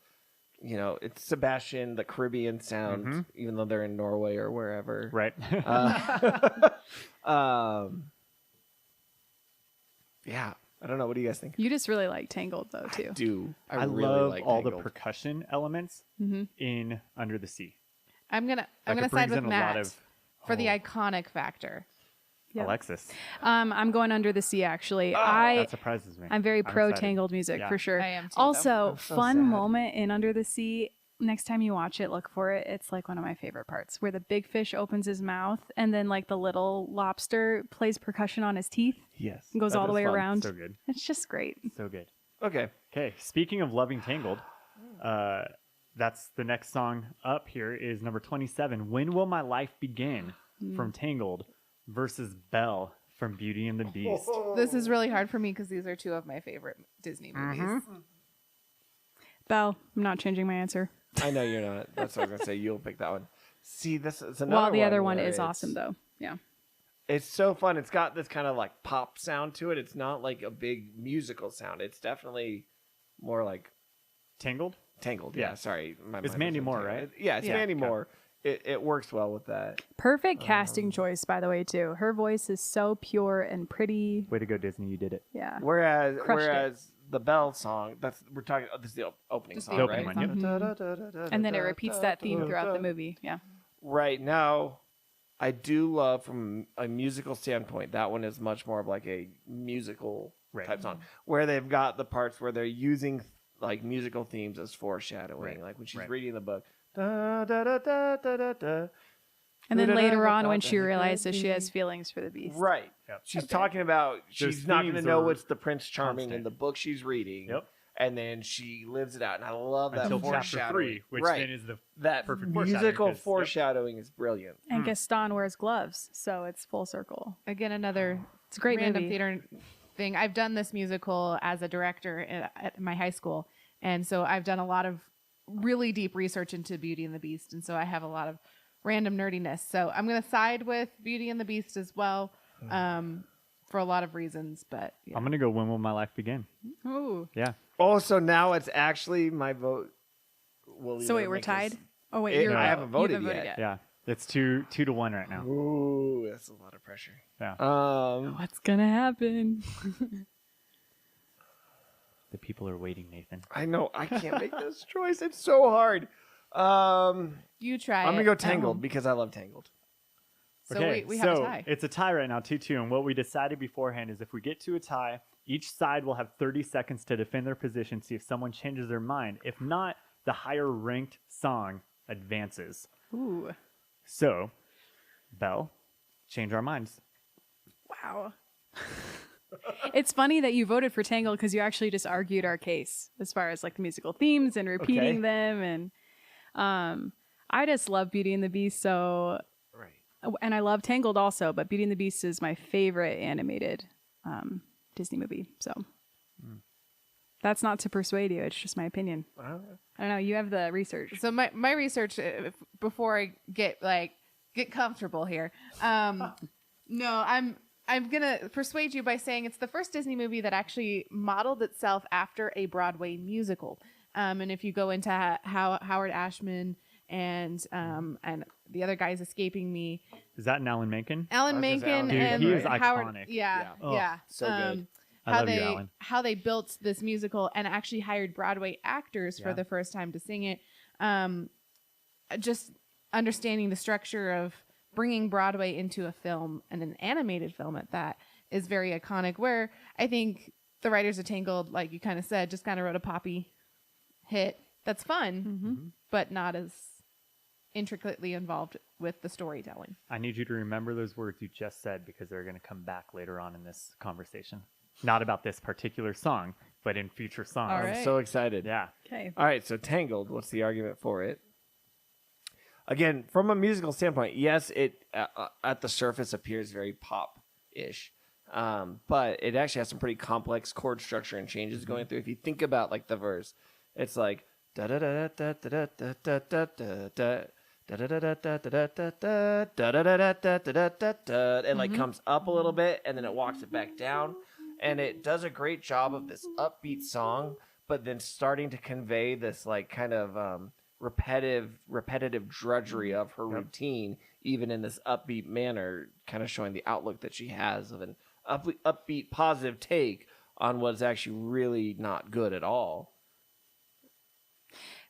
S4: it's Sebastian, the Caribbean sound, even though they're in Norway or wherever.
S1: Right.
S4: Yeah, I don't know. What do you guys think?
S3: You just really like Tangled, though, too.
S4: I really
S1: love
S4: like
S1: all the
S4: Tangled.
S1: percussion elements in Under the Sea.
S2: I'm gonna
S1: Like, it
S2: side
S1: brings
S2: with
S1: in a
S2: Matt
S1: lot of
S2: for the iconic factor.
S3: Yep.
S1: Alexis.
S3: I'm going Under the Sea, actually.
S1: That surprises me.
S3: I'm very pro
S1: excited.
S3: Tangled music
S1: Yeah.
S3: for sure.
S2: I am too, though.
S3: Also,
S4: so
S3: fun
S4: sad.
S3: moment in Under the Sea. Next time you watch it, look for it. It's like one of my favorite parts where the big fish opens his mouth and then like the little lobster plays percussion on his teeth
S1: Yes.
S3: and goes
S1: That
S3: all the
S1: is
S3: way
S1: fun.
S3: around.
S1: So good.
S3: It's just great.
S1: So good.
S4: Okay.
S1: Okay. Speaking of loving Tangled, that's the next song up here is number 27. When Will My Life Begin from Tangled versus Belle from Beauty and the Beast.
S2: This is really hard for me because these are two of my favorite Disney movies.
S3: Belle, I'm not changing my answer.
S4: I know you're not. That's what I was going to say. You'll pick that one. See, this is another
S3: Well, the other one
S4: where
S3: is
S4: it's-
S3: awesome, though. Yeah.
S4: It's so fun. It's got this kind of like pop sound to it. It's not like a big musical sound. It's definitely more like
S1: Tangled?
S4: Tangled.
S1: Yeah.
S4: Yeah, sorry. My
S1: It's
S4: mind
S1: Mandy
S4: was on
S1: Moore,
S4: Tangled.
S1: right?
S4: Yeah, it's
S2: Yeah.
S4: Mandy Moore. It works well with that.
S3: Perfect casting choice, by the way, too. Her voice is so pure and pretty.
S1: Way to go, Disney. You did it.
S3: Yeah.
S4: Whereas the Belle song, we're talking. This is the opening
S2: Just
S4: song,
S2: the
S1: opening
S4: right?
S1: one, yep.
S3: Mm-hmm. And then it repeats that theme throughout the movie. Yeah.
S4: Right now, I do love from a musical standpoint. That one is much more of like a musical
S1: Right.
S4: type song, where they've got the parts where they're using like musical themes as foreshadowing,
S1: Right.
S4: like when she's
S1: Right.
S4: reading the book. Da, da, da, da, da, da, da.
S3: And then later on, when
S4: Da,
S3: she
S4: da, da,
S3: realizes she
S4: da.
S3: has feelings for the beast.
S4: Right.
S1: Yep.
S4: She's talking about she's not going to
S1: themes
S4: know
S1: are
S4: it's the Prince Charming in
S1: constant.
S4: the book she's reading.
S1: Yep.
S4: And then she lives it out, and I love that
S1: Until chapter
S4: foreshadowing.
S1: 3, which
S4: right.
S1: then is the
S4: that
S1: perfect foreshadowing,
S4: musical
S1: 'cause- yep.
S4: foreshadowing is brilliant.
S3: And Gaston wears gloves, so it's full circle.
S2: Again, another
S3: It's a great
S2: random
S3: movie.
S2: theater thing. I've done this musical as a director at my high school, and so I've done a lot of really deep research into Beauty and the Beast, and so I have a lot of random nerdiness. So I'm going to side with Beauty and the Beast as well, for a lot of reasons. But yeah.
S1: I'm going to go When Will My Life Begin?
S3: Ooh.
S1: Yeah.
S4: Oh, so now it's actually my vote. Will
S3: So wait,
S4: either
S3: we're
S4: make
S3: tied?
S4: this-
S3: Oh wait,
S4: It-
S3: you're
S4: I haven't
S3: you
S4: voted
S3: haven't voted
S4: yet.
S1: Yeah. It's 2-1 right now.
S4: Ooh, that's a lot of pressure.
S1: Yeah.
S3: What's gonna happen?
S1: The people are waiting, Nathan.
S4: I know I can't make this choice. It's so hard.
S2: You try.
S4: I'm gonna
S2: it
S4: go
S2: at
S4: Tangled
S2: home.
S4: because I love Tangled.
S2: So we have a tie.
S1: It's a tie right now, 2-2. And what we decided beforehand is if we get to a tie, each side will have 30 seconds to defend their position, see if someone changes their mind. If not, the higher ranked song advances.
S3: Ooh.
S1: So, Belle, change our minds.
S3: Wow. It's funny that you voted for Tangled because you actually just argued our case as far as like the musical themes and repeating
S1: Okay.
S3: them. And I just love Beauty and the Beast. So,
S4: Right.
S3: and I love Tangled also, but Beauty and the Beast is my favorite animated Disney movie. So that's not to persuade you. It's just my opinion. I don't know. You have the research.
S2: So my research before I get comfortable here. No, I'm gonna persuade you by saying it's the first Disney movie that actually modeled itself after a Broadway musical. And if you go into how Howard Ashman and the other guy's escaping me,
S1: Is that an Alan Menken?
S2: Alan
S4: I was gonna say
S2: Menken
S4: Alan
S2: and
S1: Menken. He is
S2: Howard.
S1: iconic.
S2: Yeah,
S1: Yeah.
S2: yeah.
S4: so good.
S1: I
S2: How
S1: love you,
S2: they
S1: Alan.
S2: how they built this musical and actually hired Broadway actors for
S1: Yeah.
S2: the first time to sing it. Just understanding the structure of bringing Broadway into a film and an animated film at that is very iconic. Where I think the writers of Tangled, like you kind of said, just kind of wrote a poppy hit that's fun, but not as intricately involved with the storytelling.
S1: I need you to remember those words you just said because they're going to come back later on in this conversation. Not about this particular song, but in future songs.
S2: All
S4: I'm
S2: right.
S4: so excited.
S1: Yeah.
S3: Okay.
S4: All right, so Tangled, what's the argument for it? Again, from a musical standpoint, yes, it at the surface appears very pop-ish, but it actually has some pretty complex chord structure and changes going through. If you think about like the verse, it's like da da da da da da da da da da. It like comes up a little bit and then it walks it back down, and it does a great job of this upbeat song, but then starting to convey this like kind of repetitive drudgery of her routine, even in this upbeat manner, kind of showing the outlook that she has of an upbeat, positive take on what's actually really not good at all.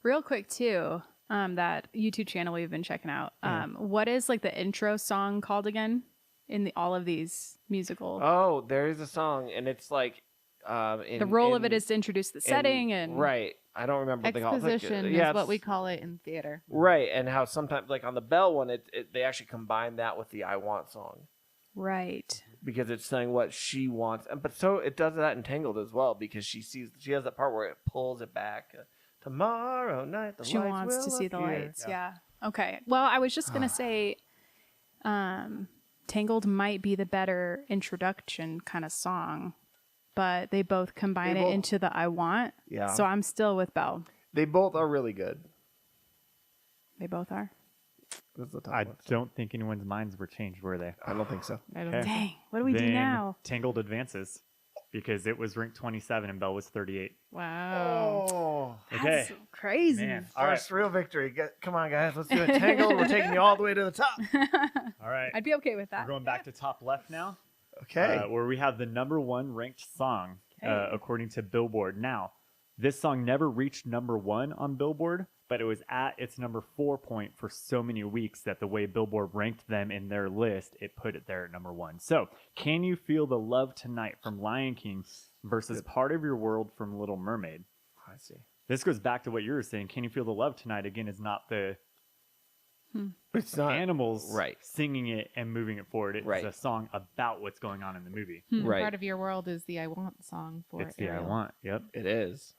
S3: Real quick too, that YouTube channel we've been checking out. What is like the intro song called again in all of these musicals?
S4: Oh, there is a song, and it's like
S3: The role of it is to introduce the setting and
S4: right. I don't remember what they call it.
S2: Exposition
S4: Yeah,
S2: is what
S4: it's-
S2: we call it in theater.
S4: Right, and how sometimes, like on the Belle one, they actually combine that with the "I Want" song
S3: right.
S4: because it's saying what she wants. But so it does that in Tangled as well because she has that part where it pulls it back. Tomorrow night, the
S3: She
S4: lights
S3: wants
S4: will
S3: to see the
S4: appear."
S3: lights. Yeah. Okay. Well, I was just gonna say, Tangled might be the better introduction kind of song, but they both combine
S4: They
S3: it
S4: both-
S3: into the "I Want."
S4: Yeah.
S3: So I'm still with Belle.
S4: They both are really good.
S3: They both are.
S4: That's the top
S1: I
S4: one.
S1: don't think anyone's minds were changed, were they?
S4: I don't think so.
S2: I don't
S1: Okay.
S2: know.
S3: Dang, what do we do
S1: Then
S3: now?
S1: Tangled advances because it was ranked 27 and Belle was 38.
S2: Wow.
S4: Oh,
S1: Okay.
S3: That's crazy.
S1: Man. All right.
S4: first real victory. Come on, guys. Let's do it. Tangled. We're taking you all the way to the top.
S1: All right.
S3: I'd be okay with
S1: We're
S3: that.
S1: going back to top left now,
S4: Okay.
S1: where we have the number 1 ranked song
S3: Okay.
S1: according to Billboard. Now, this song never reached number 1 on Billboard, but it was at its number 4 point for so many weeks that the way Billboard ranked them in their list, it put it there at number 1. So, Can You Feel the Love Tonight from Lion King versus Part of Your World from Little Mermaid?
S4: I see.
S1: This goes back to what you were saying. Can You Feel the Love Tonight, again, is not the
S4: It's not
S1: animals
S4: right.
S1: singing it and moving it forward. It's
S4: Right.
S1: a song about what's going on in the movie.
S4: Right.
S2: Part of Your World is the I Want song for
S1: It's the I
S2: Ariel.
S1: Want. Yep.
S4: It is.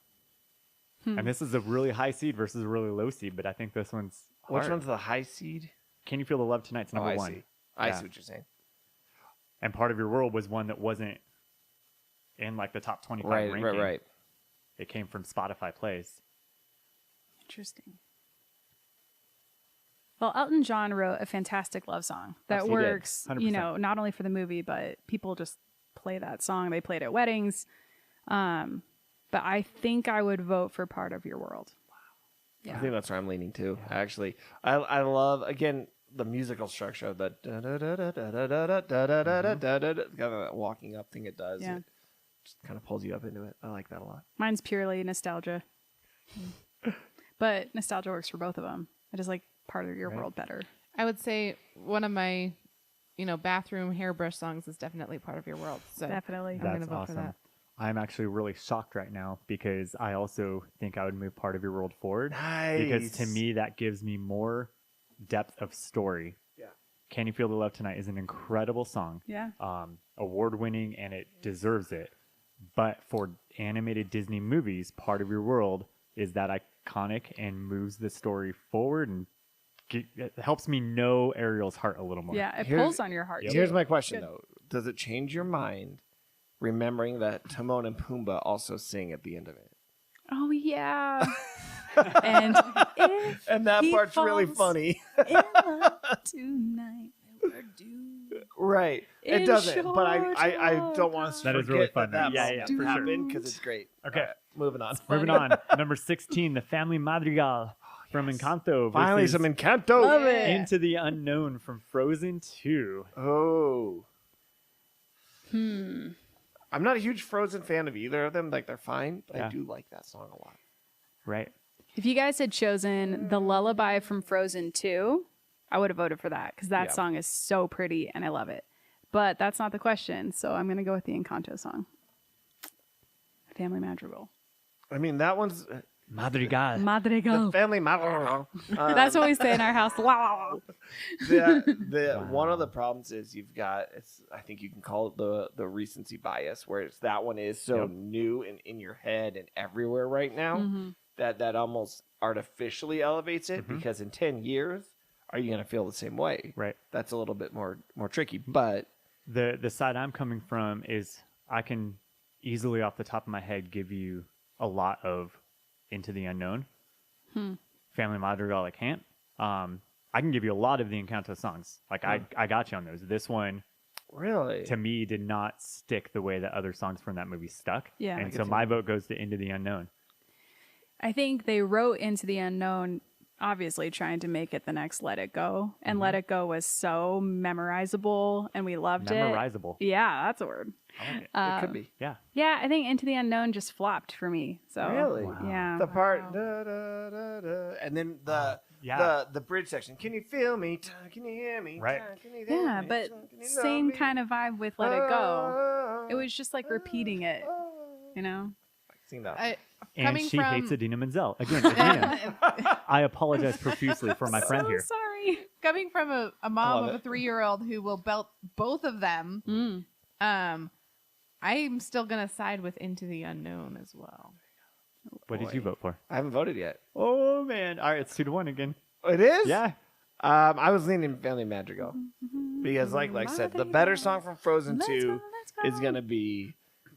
S1: And this is a really high seed versus a really low seed, but I think this one's hard.
S4: Which one's the high seed?
S1: Can You Feel the Love Tonight's number
S4: I
S1: 1.
S4: see. I
S1: Yeah.
S4: see what you're saying.
S1: And Part of Your World was one that wasn't in like the top 25
S4: Right,
S1: ranking.
S4: right.
S1: It came from Spotify plays.
S3: Interesting. Well, Elton John wrote a fantastic love song that
S1: Yes, he did.
S3: works,
S1: 100%.
S3: not only for the movie, but people just play that song. They play it at weddings. But I think I would vote for Part of Your World.
S4: I think that's where I'm leaning too. Actually, I love again the musical structure of the kind of that walking up thing it does.
S3: Yeah.
S4: It just kind of pulls you up into it. I like that a lot.
S3: Mine's purely nostalgia. But nostalgia works for both of them. I just like Part of Your World better.
S2: I would say one of my, bathroom hairbrush songs is definitely Part of Your World. So
S3: Definitely.
S2: I'm gonna
S1: That's
S2: vote for
S1: awesome.
S2: that.
S1: I'm actually really shocked right now because I also think I would move Part of Your World forward.
S4: Nice.
S1: Because to me, that gives me more depth of story.
S4: Yeah.
S1: Can You Feel the Love Tonight is an incredible song.
S3: Yeah.
S1: Award winning, and it deserves it. But for animated Disney movies, Part of Your World is that iconic and moves the story forward and it helps me know Ariel's heart a little more.
S3: Yeah, it
S4: Here's-
S3: pulls on your heart. too.
S4: Here's my question
S3: Good.
S4: though: does it change your mind remembering that Timon and Pumbaa also sing at the end of it?
S3: Oh, yeah. And if
S4: And that
S3: he
S4: part's really
S3: falls
S4: funny.
S3: in love tonight, we're doomed.
S4: Right. It
S3: In
S4: doesn't. But I
S3: short
S4: don't want us to
S1: That is
S4: forget
S1: really fun,
S4: that
S1: though. Yeah,
S4: moment
S1: yeah, for sure.
S4: happened because it's great.
S1: Okay.
S4: All right, moving on.
S1: Moving on. Number 16, The Family Madrigal from Encanto.
S4: Finally,
S1: versus
S4: some Encanto.
S3: Love it.
S1: Into the Unknown from Frozen 2.
S4: Oh. I'm not a huge Frozen fan of either of them. Like, they're fine, but
S1: Yeah.
S4: I do like that song a lot.
S1: Right.
S3: If you guys had chosen the lullaby from Frozen 2, I would have voted for that because that
S4: Yeah.
S3: song is so pretty and I love it. But that's not the question, so I'm going to go with the Encanto song. Family Madrigal.
S4: I mean, that one's
S1: Madrigal.
S4: the
S3: Madrigal.
S4: family Madrigal.
S3: That's what we say in our house. Wow.
S4: One of the problems is you've got I think you can call it the recency bias, where that one is so
S1: Yep.
S4: new and in your head and everywhere right now
S3: Mm-hmm.
S4: that almost artificially elevates it,
S1: Mhm.
S4: because in 10 years are you going to feel the same way?
S1: Right.
S4: That's a little bit more tricky, but
S1: The side I'm coming from is I can easily off the top of my head give you a lot of Into the Unknown. Family Madrigal I can't. I can give you a lot of the Encanto songs. Like I got you on those. This one
S4: really
S1: to me did not stick the way that other songs from that movie stuck.
S3: Yeah. I
S1: And
S4: can
S1: so
S4: see
S1: my
S4: that.
S1: vote goes to Into the Unknown.
S3: I think they wrote Into the Unknown, obviously trying to make it the next Let It Go. And Let It Go was so memorizable and we loved it.
S1: Memorizable.
S3: Yeah, that's a word.
S1: I like it.
S4: it could be.
S1: Yeah.
S3: Yeah, I think Into the Unknown just flopped for me. So
S4: Really?
S3: Yeah.
S4: The part da, da, da, da, and then
S1: yeah.
S4: the bridge section. Can you feel me? Can you hear me?
S1: Right.
S4: Can you hear
S3: Yeah,
S4: me?
S3: but
S4: Can you love
S3: same
S4: me?
S3: kind of vibe with Let It Go.
S4: Oh,
S3: It was just like repeating it, you know?
S4: Sing that.
S1: And
S2: Coming
S1: she
S2: from
S1: hates Adina Menzel. Again, Adina, I apologize profusely for my friend
S3: so
S1: here.
S3: sorry.
S2: coming from a mom
S4: love
S2: of a
S4: it.
S2: 3-year-old who will belt both of them. I'm still gonna side with Into the Unknown as well.
S1: What did you vote for?
S4: I haven't voted yet.
S1: Oh man! All right, it's 2-1 again.
S4: It is.
S1: Yeah.
S4: I was leaning Family Madrigal because, like I said, the better song from Frozen
S3: Let's
S4: 2
S3: go, let's
S4: is
S3: go.
S4: gonna be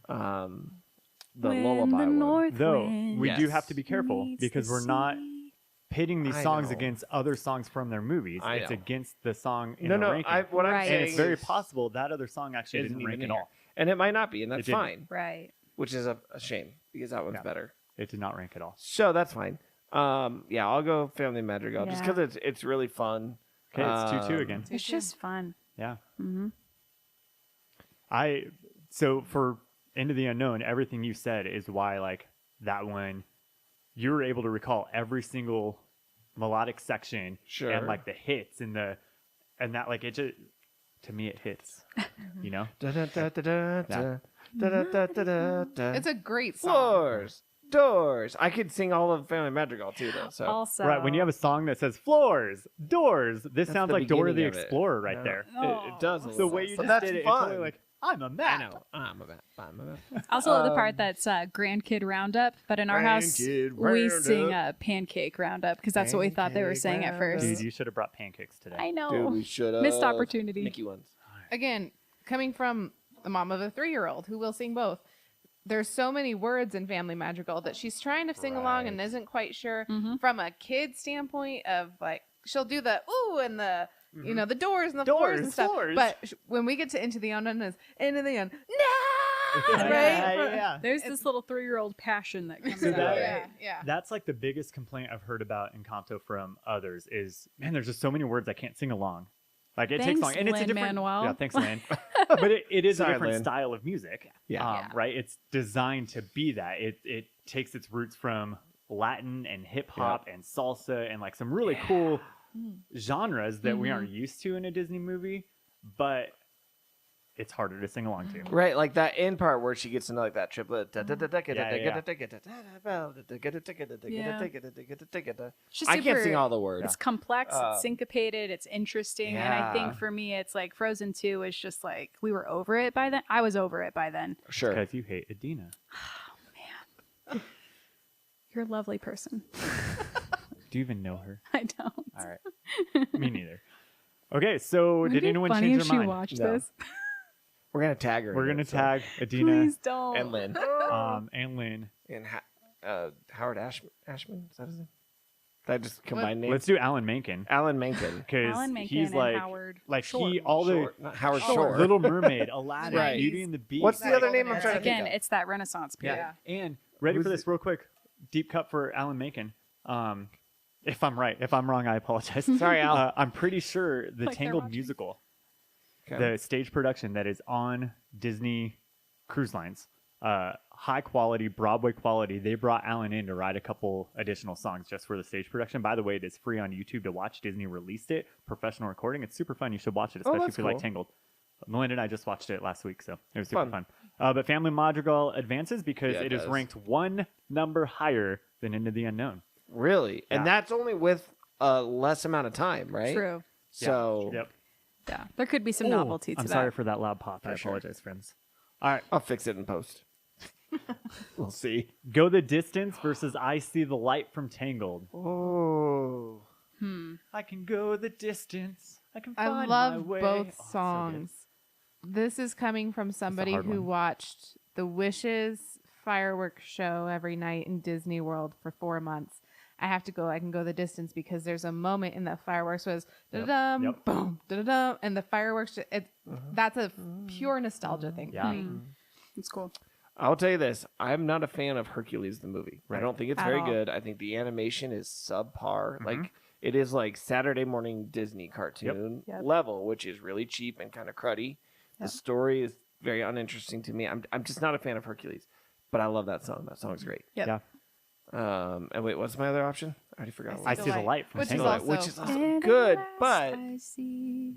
S4: the
S3: When
S4: lullaby
S3: the
S4: one.
S3: north
S1: Though
S3: wind
S1: we do
S4: Yes.
S1: have to be careful
S3: meets
S1: because
S3: the
S1: we're not
S3: sea.
S1: pitting these
S4: I
S1: songs
S4: know.
S1: against other songs from their movies.
S4: I
S1: It's
S4: know.
S1: against the song in
S4: No,
S1: the
S4: no.
S1: ranking.
S4: What I'm
S3: Right.
S4: saying
S1: and it's very
S4: is
S1: possible that other song actually
S4: isn't
S1: didn't
S4: even
S1: rank
S4: in
S1: at
S4: here.
S1: all.
S4: And it might not be, and that's
S1: didn't.
S4: fine.
S3: Right.
S4: Which is a shame because that one's
S1: Yeah.
S4: better.
S1: It did not rank at all.
S4: So that's fine. Yeah, I'll go Family Madrigal just
S3: Yeah.
S4: because it's really fun.
S1: Okay, it's 2-2
S4: Um,
S1: again.
S3: It's just fun.
S1: Yeah.
S3: Mm-hmm.
S1: So for Into the Unknown, everything you said is why like that one you were able to recall every single melodic section
S4: Sure.
S1: and like the hits and that like it just to me it hits. You know?
S4: Da-da-da-da-da-da,
S1: Yeah.
S4: da-da-da-da-da-da.
S2: It's a great song.
S4: Floors, doors. I could sing all of Family Madrigal too, though. So
S3: Also,
S1: Right, when you have a song that says floors, doors, this
S4: That's
S1: sounds
S4: the
S1: like Dora the
S4: beginning of it.
S1: Explorer right
S4: No.
S1: there.
S4: it does. a
S1: The
S4: little
S1: way
S4: bit.
S1: you
S4: But
S1: just
S4: that's
S1: did it,
S4: fun.
S1: it's totally like I'm a
S4: I
S1: map.
S4: know. I'm a map.
S3: I also love the part that's Grandkid Roundup, but in our house
S4: Grandkid
S3: we
S4: Roundup.
S3: sing Pancake Roundup because that's what we thought they were
S4: Pancake
S3: saying at
S4: Roundup.
S3: first.
S1: Dude, you should have brought pancakes today.
S3: I know.
S4: Dude, we should have
S3: Missed opportunity.
S4: Mickey ones.
S2: Again, coming from the mom of a 3-year-old who will sing both, there's so many words in Family Madrigal that she's trying to sing along and
S4: Right.
S2: isn't quite sure
S3: Mhm.
S2: from a kid standpoint of like she'll do the ooh and the you know the doors and the
S1: Doors,
S2: floors and stuff.
S1: floors.
S2: But when we get to Into the Unknown, it's Into the Unknown, no,
S1: Yeah,
S2: right?
S1: yeah.
S3: There's this little 3-year-old passion that comes
S1: So
S3: out.
S1: that-
S3: of it.
S2: Yeah, yeah.
S1: That's like the biggest complaint I've heard about Encanto from others is, man, there's just so many words I can't sing along. Like it takes
S3: Thanks,
S1: long, and it's a different.
S3: Lin-Manuel.
S1: Yeah, thanks, Lynn. But it is
S4: Sorry,
S1: a different
S4: Lynn.
S1: style of music.
S4: Yeah.
S3: Yeah.
S1: Right. It's designed to be that. It takes its roots from Latin and hip hop and salsa and like some really cool genres that we aren't used to in a Disney movie, but it's harder to sing along to.
S4: Right, like that end part where she gets into like that triplet.
S3: It's just
S4: I can't
S3: super-
S4: sing all the words.
S3: It's complex,
S4: Um,
S3: it's syncopated, it's interesting, and I think
S4: yeah.
S3: for me, it's like Frozen 2 is just like we were over it by then. I was over it by then.
S4: Sure.
S1: Because you hate Adina.
S3: You're a lovely person.
S1: Do you even know her?
S3: I don't.
S1: All right. Me neither. Okay, so
S3: Wouldn't
S1: did
S3: it be
S1: anyone
S3: funny
S1: change
S3: if
S1: their
S3: she
S1: mind?
S3: watched
S4: No.
S3: this?
S4: We're gonna tag her.
S1: We're
S4: in
S1: gonna
S4: it, so-
S1: tag Adina
S3: Please don't.
S4: and Lynn
S1: and Lynn.
S4: and Howard Ashman. Is that his name? Did I just combine names?
S1: Let's do Alan Menken
S4: Alan Menken.
S1: because
S3: Alan Menken
S1: he's
S3: and
S1: like
S3: Howard
S1: like
S3: Shore.
S1: he all the
S4: Short, not Howard
S1: Short,
S4: Shore.
S1: Little Mermaid, Aladdin,
S4: Right.
S1: Beauty and the Beast.
S4: What's the other name I'm
S2: Golden
S4: trying to think
S3: Again,
S4: of?
S3: it's that Renaissance period.
S1: Yeah. And ready for
S4: Who's
S1: this real quick. Deep cut for Alan Menken. If I'm right, if I'm wrong, I apologize.
S4: Sorry, Al.
S1: I'm pretty sure the
S3: Like they're
S1: Tangled
S3: watching.
S1: musical,
S4: Okay.
S1: the stage production that is on Disney Cruise Lines, high quality, Broadway quality. They brought Alan in to write a couple additional songs just for the stage production. By the way, it is free on YouTube to watch. Disney released it, professional recording. It's super fun. You should watch it,
S4: Oh,
S1: especially
S4: that's
S1: if you like
S4: cool.
S1: Tangled. Melinda and I just watched it last week, so it was super
S4: Fun.
S1: fun. But Family Madrigal advances because
S4: Yeah, it
S1: it is
S4: does.
S1: ranked one number higher than Into the Unknown.
S4: Really? And
S1: Yeah.
S4: that's only with a less amount of time, right?
S3: True.
S4: So
S1: Yep.
S3: Yeah. There could be some
S1: Ooh,
S3: novelty to
S1: I'm
S3: that.
S1: sorry for that loud pop. I
S3: For sure.
S1: apologize, friends. All right,
S4: I'll fix it in post. We'll see.
S1: Go the Distance versus I See the Light from Tangled.
S4: Oh.
S1: I can go the distance. I can
S2: I
S1: find my
S2: love
S1: way.
S2: both
S1: Oh, so good.
S2: songs. This is coming from somebody
S1: hard
S2: who
S1: one.
S2: watched the Wishes fireworks show every night in Disney World for 4 months. I have to go. I can go the distance because there's a moment in the fireworks was da da
S1: Yep.
S2: boom da da and the fireworks. That's a pure nostalgia thing
S1: Yeah.
S2: for me.
S3: It's cool.
S4: I'll tell you this. I'm not a fan of Hercules the movie. I
S1: Right.
S4: don't think it's
S2: At
S4: very
S2: all.
S4: good. I think the animation is subpar.
S1: Mm-hmm.
S4: Like it is like Saturday morning Disney cartoon
S3: Yep.
S4: level, which is really cheap and kind of cruddy. The
S3: Yep.
S4: story is very uninteresting to me. I'm just not a fan of Hercules. But I love that song. That song's great.
S3: Yep.
S1: Yeah.
S4: And wait, what's my other option? I already forgot.
S1: I See the Light from
S2: Which is
S1: Tangled.
S2: also-
S4: Which is also
S3: And
S4: good,
S3: at
S4: but
S3: last I see.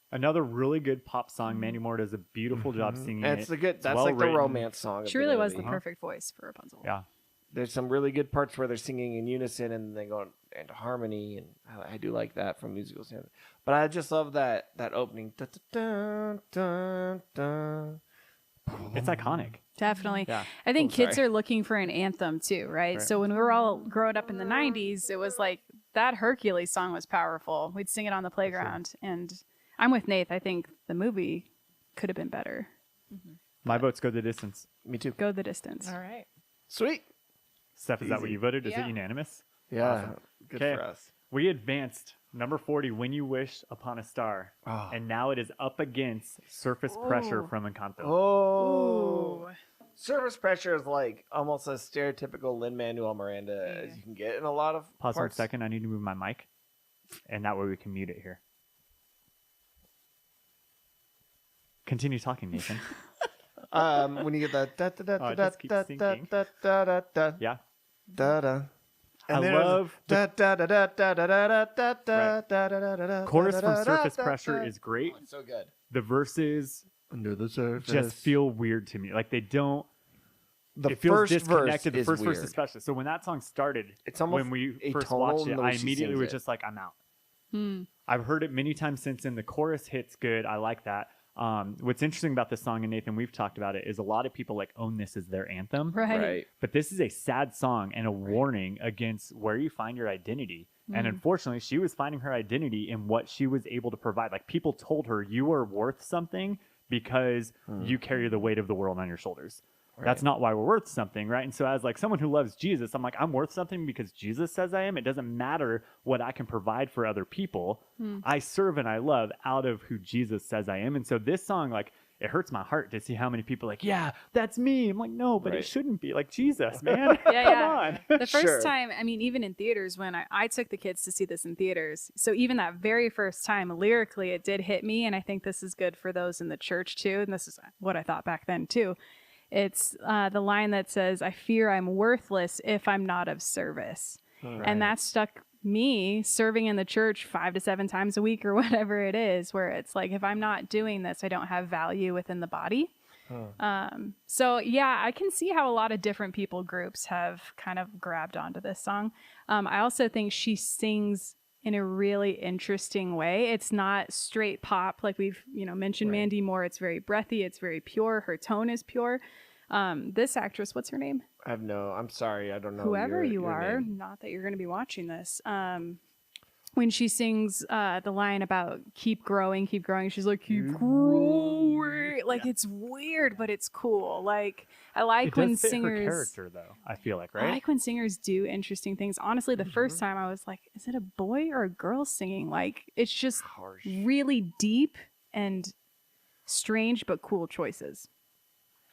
S1: Another really good pop song. Mandy Moore does a beautiful job singing
S4: and it's
S1: it.
S4: the good.
S1: It's
S4: That's
S1: well
S4: like the
S1: written.
S4: romance song. of
S3: She really was the
S4: movie.
S3: perfect voice for Rapunzel.
S1: Yeah.
S4: There's some really good parts where they're singing in unison and they go into harmony, and I do like that from musical standpoint. But I just love that opening. Dun, dun, dun, dun.
S1: It's iconic.
S3: Definitely.
S1: Yeah.
S3: I think
S4: Oh,
S3: kids
S4: sorry.
S3: are looking for an anthem too, right?
S1: Right.
S3: So when we were all growing up in the 90s, it was like that Hercules song was powerful. We'd sing it on the playground. And I'm with Nath. I think the movie could have been better.
S1: My votes go the distance.
S4: Me too.
S3: Go the distance.
S2: All right.
S4: Sweet.
S1: Steph, is that what
S4: Easy.
S1: you voted? Is
S2: Yeah.
S1: it unanimous?
S4: Yeah,
S1: Awesome.
S4: good
S1: Okay.
S4: for us.
S1: We advanced number 40, When You Wish Upon a Star.
S4: Oh.
S1: And now it is up against Surface Pressure
S3: Ooh.
S1: from Encanto.
S4: Oh,
S3: Ooh.
S4: Surface Pressure is like almost as stereotypical Lin-Manuel Miranda
S2: Yeah.
S4: as you can get in a lot of
S1: Pause
S4: parts.
S1: 1 second. I need to move my mic. And that way we can mute it here. Continue talking, Nathan.
S4: When you get that da da da
S1: Oh, it
S4: da
S1: just keeps
S4: da da
S1: sinking.
S4: da da da da
S1: Yeah.
S4: da da.
S1: I
S4: then
S1: love
S4: da da da da da da da da da da da da da.
S1: Chorus from Surface Pressure is great.
S4: Oh, it's so good.
S1: The verses
S4: Under the surface.
S1: just feel weird to me. Like they don't.
S4: the
S1: It feels
S4: first verse
S1: disconnected. The
S4: is
S1: first verse
S4: weird.
S1: especially. So when that song started,
S4: It's almost
S1: when we first
S4: atonal
S1: watched
S4: in
S1: it,
S4: the way
S1: I
S4: she
S1: immediately
S4: sings
S1: was
S4: it.
S1: just like, I'm out.
S3: Hmm.
S1: I've heard it many times since then. The chorus hits good. I like that. What's interesting about this song, and Nathan, we've talked about it, is a lot of people like own this as their anthem.
S3: Right.
S1: But this is a sad song and a warning against where you find your identity. And unfortunately, she was finding her identity in what she was able to provide. Like people told her, you are worth something because you carry the weight of the world on your shoulders. That's not why we're worth something, right? And so as like someone who loves Jesus, I'm like, I'm worth something because Jesus says I am. It doesn't matter what I can provide for other people. I serve and I love out of who Jesus says I am. And so this song, like, it hurts my heart to see how many people are like, yeah, that's me. I'm like, no, but
S4: Right.
S1: it shouldn't be. Like, Jesus, man.
S3: Yeah,
S1: Come
S3: yeah.
S1: on.
S3: The first
S4: Sure.
S3: time, I mean, even in theaters, when I took the kids to see this in theaters, so even that very first time, lyrically, it did hit me. And I think this is good for those in the church too. And this is what I thought back then too. It's the line that says, I fear I'm worthless if I'm not of service. And that stuck me serving in the church 5 to 7 times a week or whatever it is, where it's like, if I'm not doing this, I don't have value within the body. So yeah, I can see how a lot of different people groups have kind of grabbed onto this song. I also think she sings in a really interesting way. It's not straight pop like we've mentioned Mandy Moore. It's very breathy. It's very pure. Her tone is pure. This actress, what's her name?
S4: I'm sorry, I don't know.
S3: Whoever you
S4: your
S3: are,
S4: name.
S3: not that you're going to be watching this. When she sings the line about keep growing, she's like, keep growing. Like, it's weird, but it's cool. Like, I like
S1: It
S3: when
S1: does fit her
S3: singers.
S1: character, though, I feel like,
S3: I
S1: right?
S3: like when singers do interesting things. Honestly, the first time I was like, is it a boy or a girl singing? Like, it's just
S4: Harsh.
S3: really deep and strange, but cool choices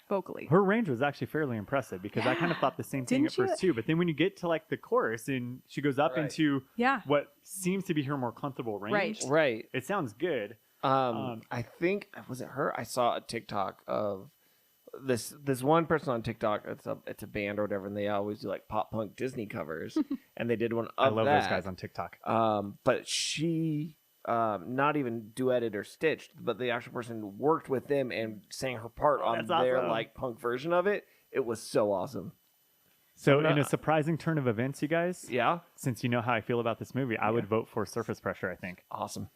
S3: vocally.
S1: Her range was actually fairly impressive because I kind of
S3: Yeah.
S1: thought the same thing at
S3: Didn't you?
S1: first, too. But then when you get to like the chorus and she goes up
S4: Right.
S1: into
S3: Yeah.
S1: what seems to be her more comfortable range,
S3: Right.
S4: Right.
S1: it sounds good.
S4: I think was it her? I saw a TikTok of this one person on TikTok. It's a band or whatever, and they always do like pop punk Disney covers, and they did one
S1: I
S4: of
S1: love
S4: that.
S1: those guys on TikTok.
S4: But she not even duetted or stitched, but the actual person worked with them and sang her part on
S1: That's
S4: their
S1: awesome.
S4: like punk version of it. It was so awesome.
S1: So,
S4: no,
S1: in a surprising turn of events, you guys,
S4: Yeah,
S1: since you know how I feel about this movie, I would vote for Surface Pressure, I think.
S4: awesome.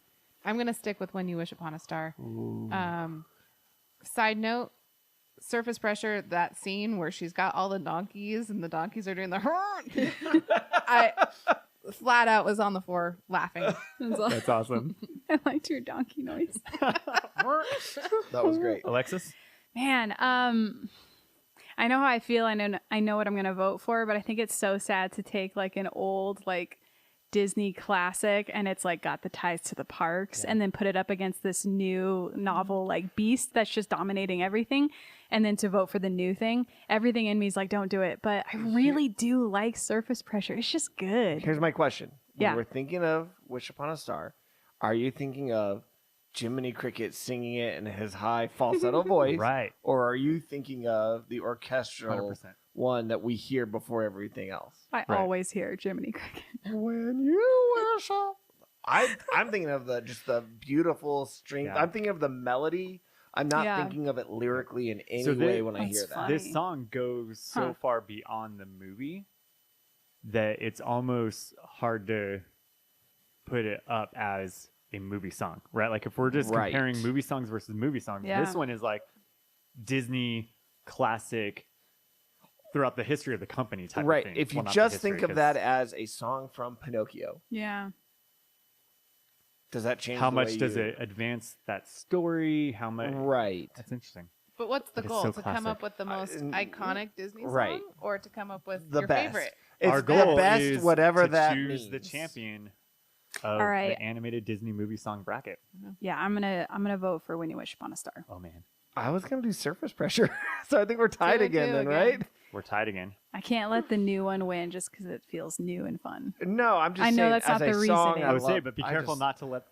S2: I'm gonna stick with When You Wish Upon a Star. Side note, Surface Pressure, that scene where she's got all the donkeys and the donkeys are doing the I flat out was on the floor laughing.
S1: That's awesome.
S3: I liked your donkey noise.
S4: That was great.
S1: Alexis?
S3: Man, I know how I feel. I know what I'm gonna vote for, but I think it's so sad to take like an old like Disney classic and it's like got the ties to the parks and then put it up against this new novel like Beast that's just dominating everything, and then to vote for the new thing. Everything in me is like, don't do it. But I really do like Surface Pressure. It's just good.
S4: Here's my question. When
S3: Yeah.
S4: we're thinking of Wish Upon a Star, are you thinking of Jiminy Cricket singing it in his high falsetto voice?
S1: Right.
S4: Or are you thinking of the orchestral
S1: 100%.
S4: one that we hear before everything else?
S3: I
S1: Right.
S3: always hear Jiminy Cricket.
S4: When you wish up. I'm thinking of just the beautiful string.
S1: Yeah.
S4: I'm thinking of the melody. I'm not
S3: Yeah.
S4: thinking of it lyrically in any
S1: So
S4: way when I
S3: That's
S4: hear that.
S3: funny.
S1: This song goes so
S3: Huh.
S1: far beyond the movie that it's almost hard to put it up as a movie song, right? Like if we're just
S4: Right.
S1: comparing movie songs versus movie songs,
S3: Yeah.
S1: this one is like Disney classic throughout the history of the company type
S4: Right.
S1: of thing.
S4: If you
S1: Well, not the
S4: just
S1: history,
S4: think of
S1: 'cause
S4: that as a song from Pinocchio,
S3: Yeah.
S4: does that change
S1: how
S4: the
S1: much
S4: way
S1: does
S4: you-
S1: it advance that story? How much?
S4: Right.
S1: That's interesting.
S2: But what's the
S1: But it's
S2: goal?
S1: so
S2: To come
S1: classic.
S2: up with the most iconic Disney song,
S4: right.
S2: or to come up with
S4: The
S2: your
S4: best.
S2: favorite?
S4: It's
S1: Our
S4: the
S1: goal
S4: best,
S1: is
S4: whatever
S1: to
S4: that
S1: choose the
S4: means.
S1: champion of
S3: All right.
S1: the animated Disney movie song bracket.
S3: Yeah, I'm gonna vote for When You Wish Upon a Star.
S1: Oh man,
S4: I was gonna do Surface Pressure, so I think we're tied
S2: Two,
S4: again
S2: two
S4: then,
S2: again.
S4: right?
S1: we're tied again.
S3: I can't let the new one win just because it feels new and fun.
S4: No, I'm just
S3: I know
S4: saying.
S3: that's
S4: as
S3: not
S4: a
S3: the
S4: song,
S3: reasoning.
S1: I would say,
S4: love-
S1: but be
S4: I
S1: careful
S4: just-
S1: not to let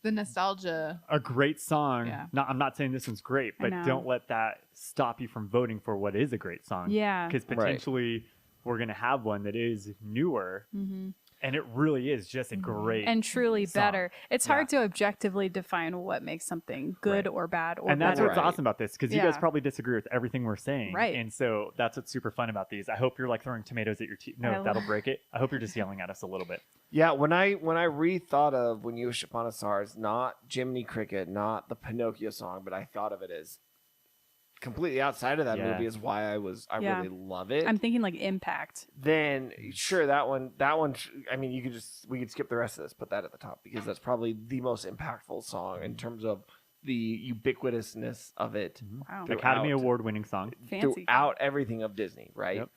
S2: The nostalgia.
S1: a great song.
S2: Yeah.
S1: I'm not saying this one's great,
S3: I
S1: but
S3: know.
S1: don't let that stop you from voting for what is a great song.
S3: Yeah.
S1: because
S4: Right.
S1: potentially we're gonna have one that is newer, and it really is just a great
S3: And truly
S1: song.
S3: better. It's hard to objectively define what makes something good
S1: Right.
S3: or bad or
S1: and that's
S3: better.
S1: what's awesome about this, because you guys
S3: Yeah.
S1: probably disagree with everything we're saying,
S3: Right.
S1: and so that's what's super fun about these. I hope you're like throwing tomatoes at your teeth. No,
S3: I
S1: that'll
S3: lo-
S1: break it. I hope you're just yelling at us a little bit.
S4: Yeah, when I rethought of When You Wish Upon a Star, it's not Jiminy Cricket, not the Pinocchio song, but I thought of it as completely outside of that
S1: Yeah.
S4: movie is why I
S3: Yeah.
S4: really love it.
S3: I'm thinking like impact.
S4: Then sure that one I mean we could skip the rest of this, put that at the top because that's probably the most impactful song in terms of the ubiquitousness of it
S3: Wow.
S4: Throughout.
S1: Academy Award winning song.
S3: Fancy.
S4: throughout everything of Disney, right?
S1: Yep.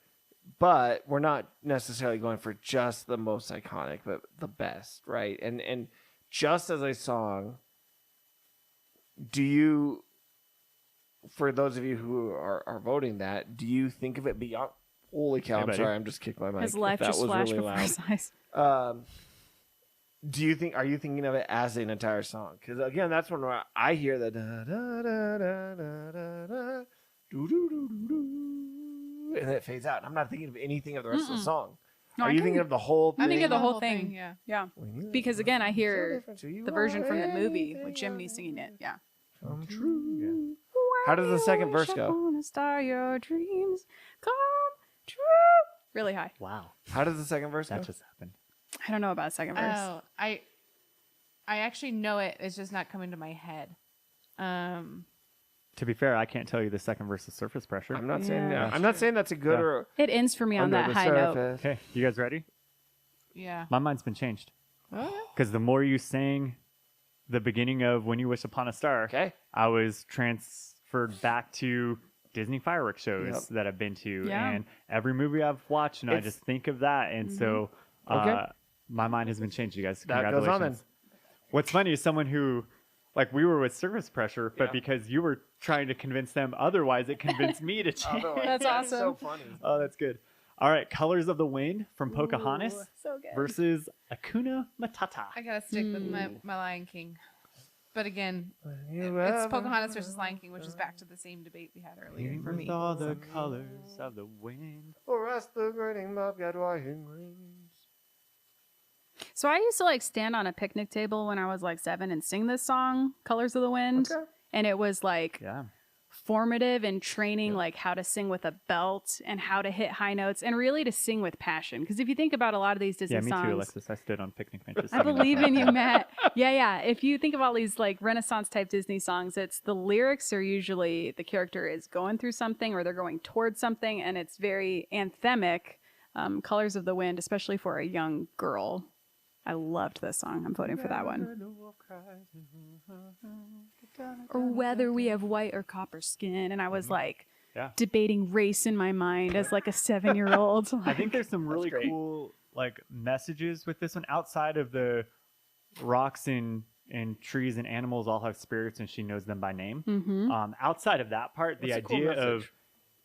S4: But we're not necessarily going for just the most iconic, but the best, right? And just as a song, do you, for those of you who are voting that, do you think of it beyond? Holy cow!
S1: Hey,
S4: I'm
S1: buddy.
S4: sorry, I'm just kicking my mic.
S3: His
S4: if
S3: life
S4: that
S3: just
S4: was
S3: flashed
S4: really
S3: before
S4: loud.
S3: his eyes.
S4: Do you think? Are you thinking of it as an entire song? Because again, that's when I hear the da da da da da da da do do do do do, and then it fades out. And I'm not thinking of anything of the rest of the song.
S3: No,
S4: Are
S3: I
S4: you
S3: can-
S4: thinking of the whole thing?
S3: I think of the whole
S2: thing,
S3: thing.
S2: yeah.
S3: Yeah.
S4: When you
S3: Because again, I
S4: so
S3: hear
S4: different to you
S3: the version
S4: are
S3: from the movie with
S4: anything
S3: Jiminy
S4: I
S3: singing it. Yeah.
S4: come true. How does the second verse go?
S3: On a star, your dreams come true. Really high.
S1: Wow,
S4: How does the second verse go?
S1: that just happened.
S3: I don't know about second verse.
S2: Oh, I actually know it. It's just not coming to my head.
S1: To be fair, I can't tell you the second verse of Surface Pressure.
S4: I'm not saying
S3: Yeah.
S4: that. I'm not saying that's a good
S1: Yeah.
S4: or
S3: It ends for me on
S4: under
S3: that
S4: the
S3: high note.
S4: surface.
S1: Okay, you guys ready?
S2: Yeah.
S1: My mind's been changed
S2: Oh,
S1: because the more you sang the beginning of When You Wish Upon a Star,
S4: Okay.
S1: I was transferred back to Disney fireworks shows
S4: Yep.
S1: that I've been to,
S3: Yeah.
S1: and every movie I've watched, and I
S4: It's-
S1: just think of that, and so
S4: Okay.
S1: my mind has been changed. You guys,
S4: That
S1: congratulations.
S4: goes on then.
S1: What's funny is someone who, like, we were with Surface Pressure, but
S4: Yeah.
S1: because you were trying to convince them otherwise, it convinced me to change.
S3: That's awesome.
S4: So funny.
S1: Oh, that's good. All right, Colors of the Wind from Pocahontas
S3: Ooh, so good.
S1: versus Akuna Matata.
S2: I gotta stick with my Lion King. But again,
S4: You
S2: it's
S4: ever-
S2: Pocahontas versus Lion King, which is back to the same debate we had earlier for me.
S1: With all the colors of the wind.
S4: For us, the grinning bobcat wagon rings.
S3: So I used to like stand on a picnic table when I was like 7 and sing this song, Colors of the Wind.
S4: Okay.
S3: And it was like
S1: Yeah.
S3: formative in training like how to sing with a belt and how to hit high notes and really to sing with passion. Because if you think about a lot of these Disney
S1: Yeah, me
S3: songs,
S1: too, Alexis. I stood on picnic benches.
S3: I
S1: singing
S3: believe
S1: that
S3: in
S1: song.
S3: you, Matt. Yeah. If you think of all these like Renaissance type Disney songs, it's the lyrics are usually the character is going through something or they're going towards something, and it's very anthemic. Colors of the Wind, especially for a young girl. I loved this song. I'm voting for that one. Or whether we have white or copper skin, and I was like
S1: Yeah.
S3: debating race in my mind as like a 7-year-old.
S1: I think there's some really
S4: great.
S1: cool like messages with this one outside of the rocks and trees and animals all have spirits and she knows them by name. Outside of that part, the
S4: That's a cool
S1: idea of
S4: message.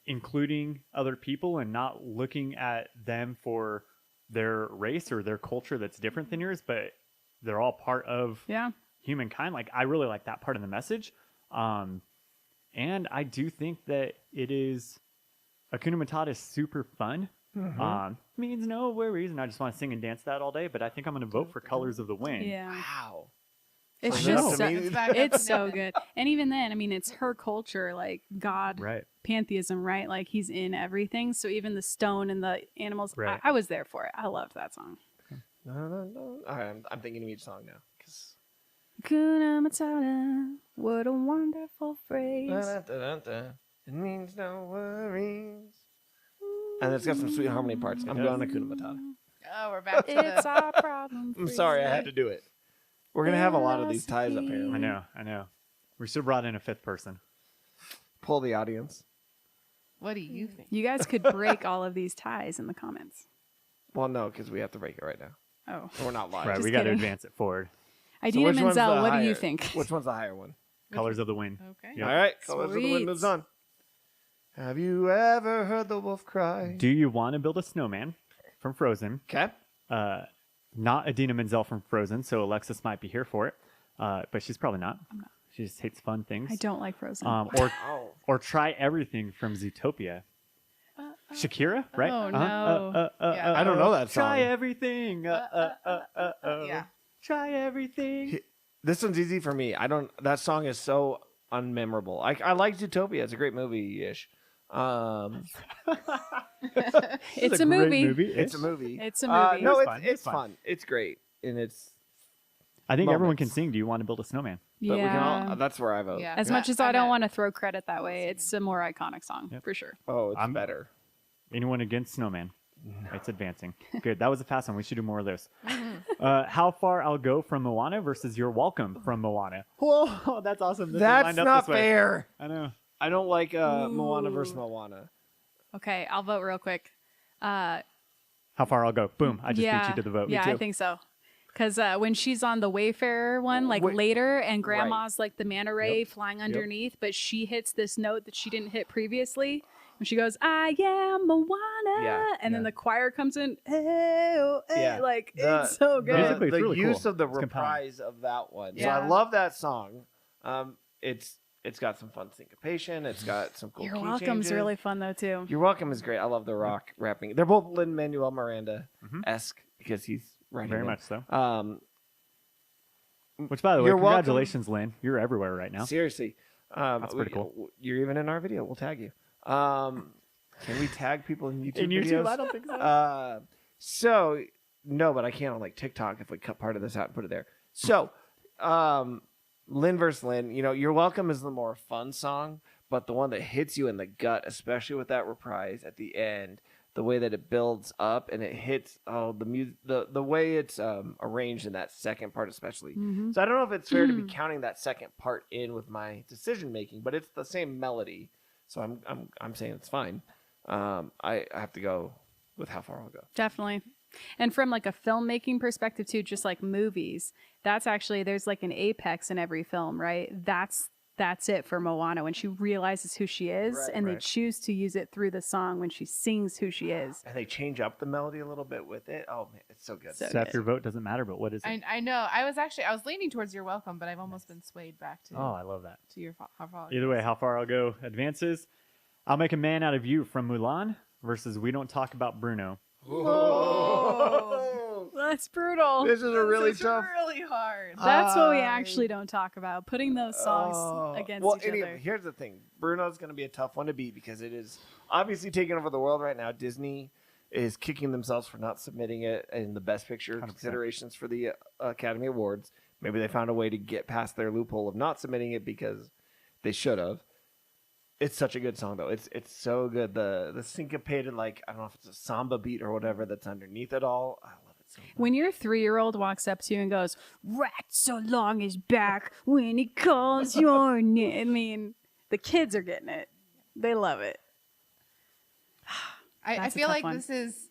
S1: including other people and not looking at them for their race or their culture that's different than yours, but they're all part of
S3: yeah.
S1: humankind. Like, I really like that part of the message. And I do think that it is Hakuna Matata is super fun. Means no worries, and I just want to sing and dance that all day. But I think I'm going to vote for Colors of the Wind.
S3: Yeah.
S4: Wow.
S3: It's
S4: I know.
S3: just so,
S4: It's
S2: back up
S3: it's
S2: to
S3: so
S2: nothing.
S3: good. And even then, I mean, it's her culture, like God,
S1: Right.
S3: pantheism, right? Like he's in everything. So even the stone and the animals,
S1: Right.
S3: I was there for it. I loved that song.
S4: No. All right, I'm thinking of each song now. 'cause-
S3: Hakuna Matata, what a wonderful phrase.
S4: It means no worries. And it's got some sweet harmony parts. I'm going to Hakuna Matata.
S2: Oh, we're back to
S3: It's
S2: the.
S3: our problem.
S4: I'm sorry, I had to do it. We're gonna have a lot of these ties up
S1: I
S4: here.
S1: know. We should have brought in a fifth person.
S4: Pull the audience.
S2: What do you think?
S3: You guys could break all of these ties in the comments.
S4: Well, no, because we have to break it right now.
S3: Oh,
S4: We're not live.
S1: Right,
S3: Just
S1: we got to
S3: kidding.
S1: advance it forward.
S3: Idina
S4: which one's
S3: Menzel,
S4: the
S3: what do you
S4: higher-
S3: think?
S4: Which one's the higher one?
S1: Colors of the Wind.
S2: Okay.
S1: Yep.
S4: All right, Colors of the Wind
S3: Sweet.
S4: moves on. Have you ever heard the wolf cry?
S1: Do you want to build a snowman from Frozen?
S4: Okay.
S1: Not Adina Menzel from Frozen, so Alexis might be here for it, but she's probably not. She just hates fun things.
S3: I don't like Frozen.
S4: Oh.
S1: Or Try Everything from Zootopia. Shakira, right?
S3: Oh,
S2: no. Yeah.
S4: I don't know that song.
S1: Try everything.
S2: Yeah.
S1: Try everything.
S4: This one's easy for me. I don't. That song is so unmemorable. I like Zootopia. It's a great movie-ish.
S3: It's
S1: a
S3: a
S1: great
S3: movie.
S4: It's a movie.
S3: It's a movie.
S4: No,
S1: It's fun.
S4: it's
S1: It's fun.
S4: fun. It's great, and it's.
S1: I think everyone can
S4: Moments.
S1: sing. Do you want to build a snowman?
S4: But we can
S3: Yeah.
S4: all. That's where I vote.
S2: Yeah.
S3: As much as
S2: I'm
S3: I don't
S2: at-
S3: want to throw credit that way, it's a more iconic song
S1: Yep.
S3: for sure.
S4: Oh, it's
S1: I'm-
S4: better.
S1: Anyone against snowman? It's advancing. Good. That was a fast one. We should do more of those.
S2: Mm-hmm.
S1: How far I'll go from Moana versus You're Welcome from Moana. Whoa, that's awesome. This is
S4: That's
S1: lined up
S4: not
S1: this way.
S4: fair.
S1: I know.
S4: I don't like Moana
S3: Ooh.
S4: versus Moana.
S3: Okay, I'll vote real quick.
S1: How far I'll go. Boom. I just beat you to the vote.
S3: Yeah, I think so. Because when she's on the Wayfarer one, like
S4: Wait-
S3: later, and Grandma's like the manta ray
S1: Yep.
S3: flying underneath, but she hits this note that she didn't hit previously. When she goes, "I am Moana,"
S4: Yeah,
S3: and then
S1: yeah.
S3: the choir comes in, "Hey, oh, hey,"
S4: Yeah.
S3: like
S4: The-
S3: it's so good.
S1: Musically, it's
S4: the
S1: really
S4: use
S1: cool.
S4: of the
S1: It's compelling.
S4: reprise of that one. So
S2: Yeah.
S4: I love that song. It's got some fun syncopation. It's got some cool.
S3: You're
S4: key
S3: Welcome's
S4: changes.
S3: really fun though too.
S4: You're Welcome is great. I love the rock rapping. They're both Lin Manuel Miranda esque because he's writing
S1: Very
S4: them.
S1: much so.
S4: Um,
S1: Which, by the way,
S4: You're welcome.
S1: congratulations, Lynn. You're everywhere right now.
S4: seriously,
S1: That's pretty cool.
S4: You're even in our video. We'll tag you. Can we tag people in YouTube?
S1: In YouTube,
S4: videos?
S1: I don't think so.
S4: So no, but I can on like TikTok if we cut part of this out and put it there. So, Lynn versus Lynn. You know, You're Welcome is the more fun song, but the one that hits you in the gut, especially with that reprise at the end, the way that it builds up and it hits. Oh, the music, the way it's arranged in that second part, especially.
S3: Mhm.
S4: So I don't know if it's fair to be counting that second part in with my decision making, but it's the same melody, so I'm saying it's fine. I have to go with How Far I'll Go.
S3: Definitely. And from like a filmmaking perspective too, just like movies, that's actually there's like an apex in every film, right? That's it for Moana when she realizes who she is,
S4: Right,
S3: and they
S4: right.
S3: choose to use it through the song when she sings who she is.
S4: And they change up the melody a little bit with it. Oh man, it's so good.
S3: So
S1: Seth, your vote doesn't matter, but what is it?
S2: I know. I was leaning towards You're Welcome, but I've almost been swayed back to
S1: Oh, I love that.
S2: How far.
S1: Either way, How Far I'll Go advances. I'll Make a Man Out of You from Mulan versus We Don't Talk About Bruno.
S4: Whoa.
S3: That's brutal.
S4: This is a really
S2: It's
S4: tough.
S2: really hard.
S3: That's what we
S4: I-
S3: actually don't talk about. Putting those songs against
S4: well,
S3: each
S4: anyway,
S3: other.
S4: here's the thing. Bruno's going to be a tough one to beat because it is obviously taking over the world right now. Disney is kicking themselves for not submitting it in the Best Picture
S1: 100%.
S4: considerations for the Academy Awards. Maybe they found a way to get past their loophole of not submitting it because they should have. It's such a good song though. It's so good. The syncopated, like, I don't know if it's a samba beat or whatever that's underneath it all. I love it so much.
S3: When your 3-year-old walks up to you and goes, "Rat so long is back when he calls your name," I mean, the kids are getting it. They love it.
S2: I
S3: That's a
S2: feel
S3: tough
S2: like
S3: one.
S2: this is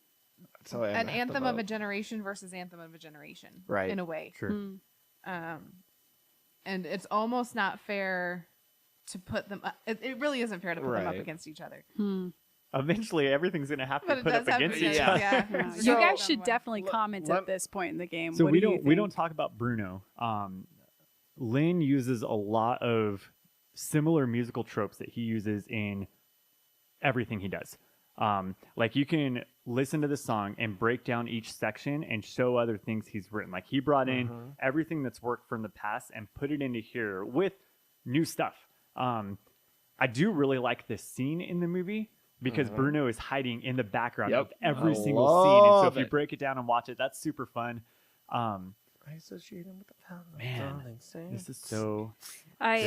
S4: So I
S2: an
S4: have to
S2: anthem of a
S4: vote.
S2: generation versus anthem of a generation,
S4: Right.
S2: in a way.
S1: Sure.
S3: Mm.
S2: And it's almost not fair to put them. It really isn't fair to put them up
S4: Right.
S2: against each other.
S1: Eventually, everything's going to have to
S2: But
S1: be
S2: it
S1: put
S2: does
S1: up
S2: have
S1: against
S2: to.
S1: each
S4: Yeah.
S1: other.
S2: Yeah.
S3: Yeah.
S4: So-
S3: You guys should definitely
S4: let-
S3: comment
S4: let-
S3: at this point in the game.
S1: So
S3: What
S1: we
S3: do you
S1: don't
S3: think?
S1: talk about Bruno. Lin uses a lot of similar musical tropes that he uses in everything he does. Like you can listen to the song and break down each section and show other things he's written. Like he brought in everything that's worked from the past and put it into here with new stuff. I do really like this scene in the movie because Bruno is hiding in the background
S4: Yep.
S1: of every
S4: I
S1: single scene. And so
S4: love
S1: if you
S4: it.
S1: break it down and watch it, that's super fun.
S4: I associate him with the power of
S1: Man,
S4: darling saints.
S1: This is so
S3: I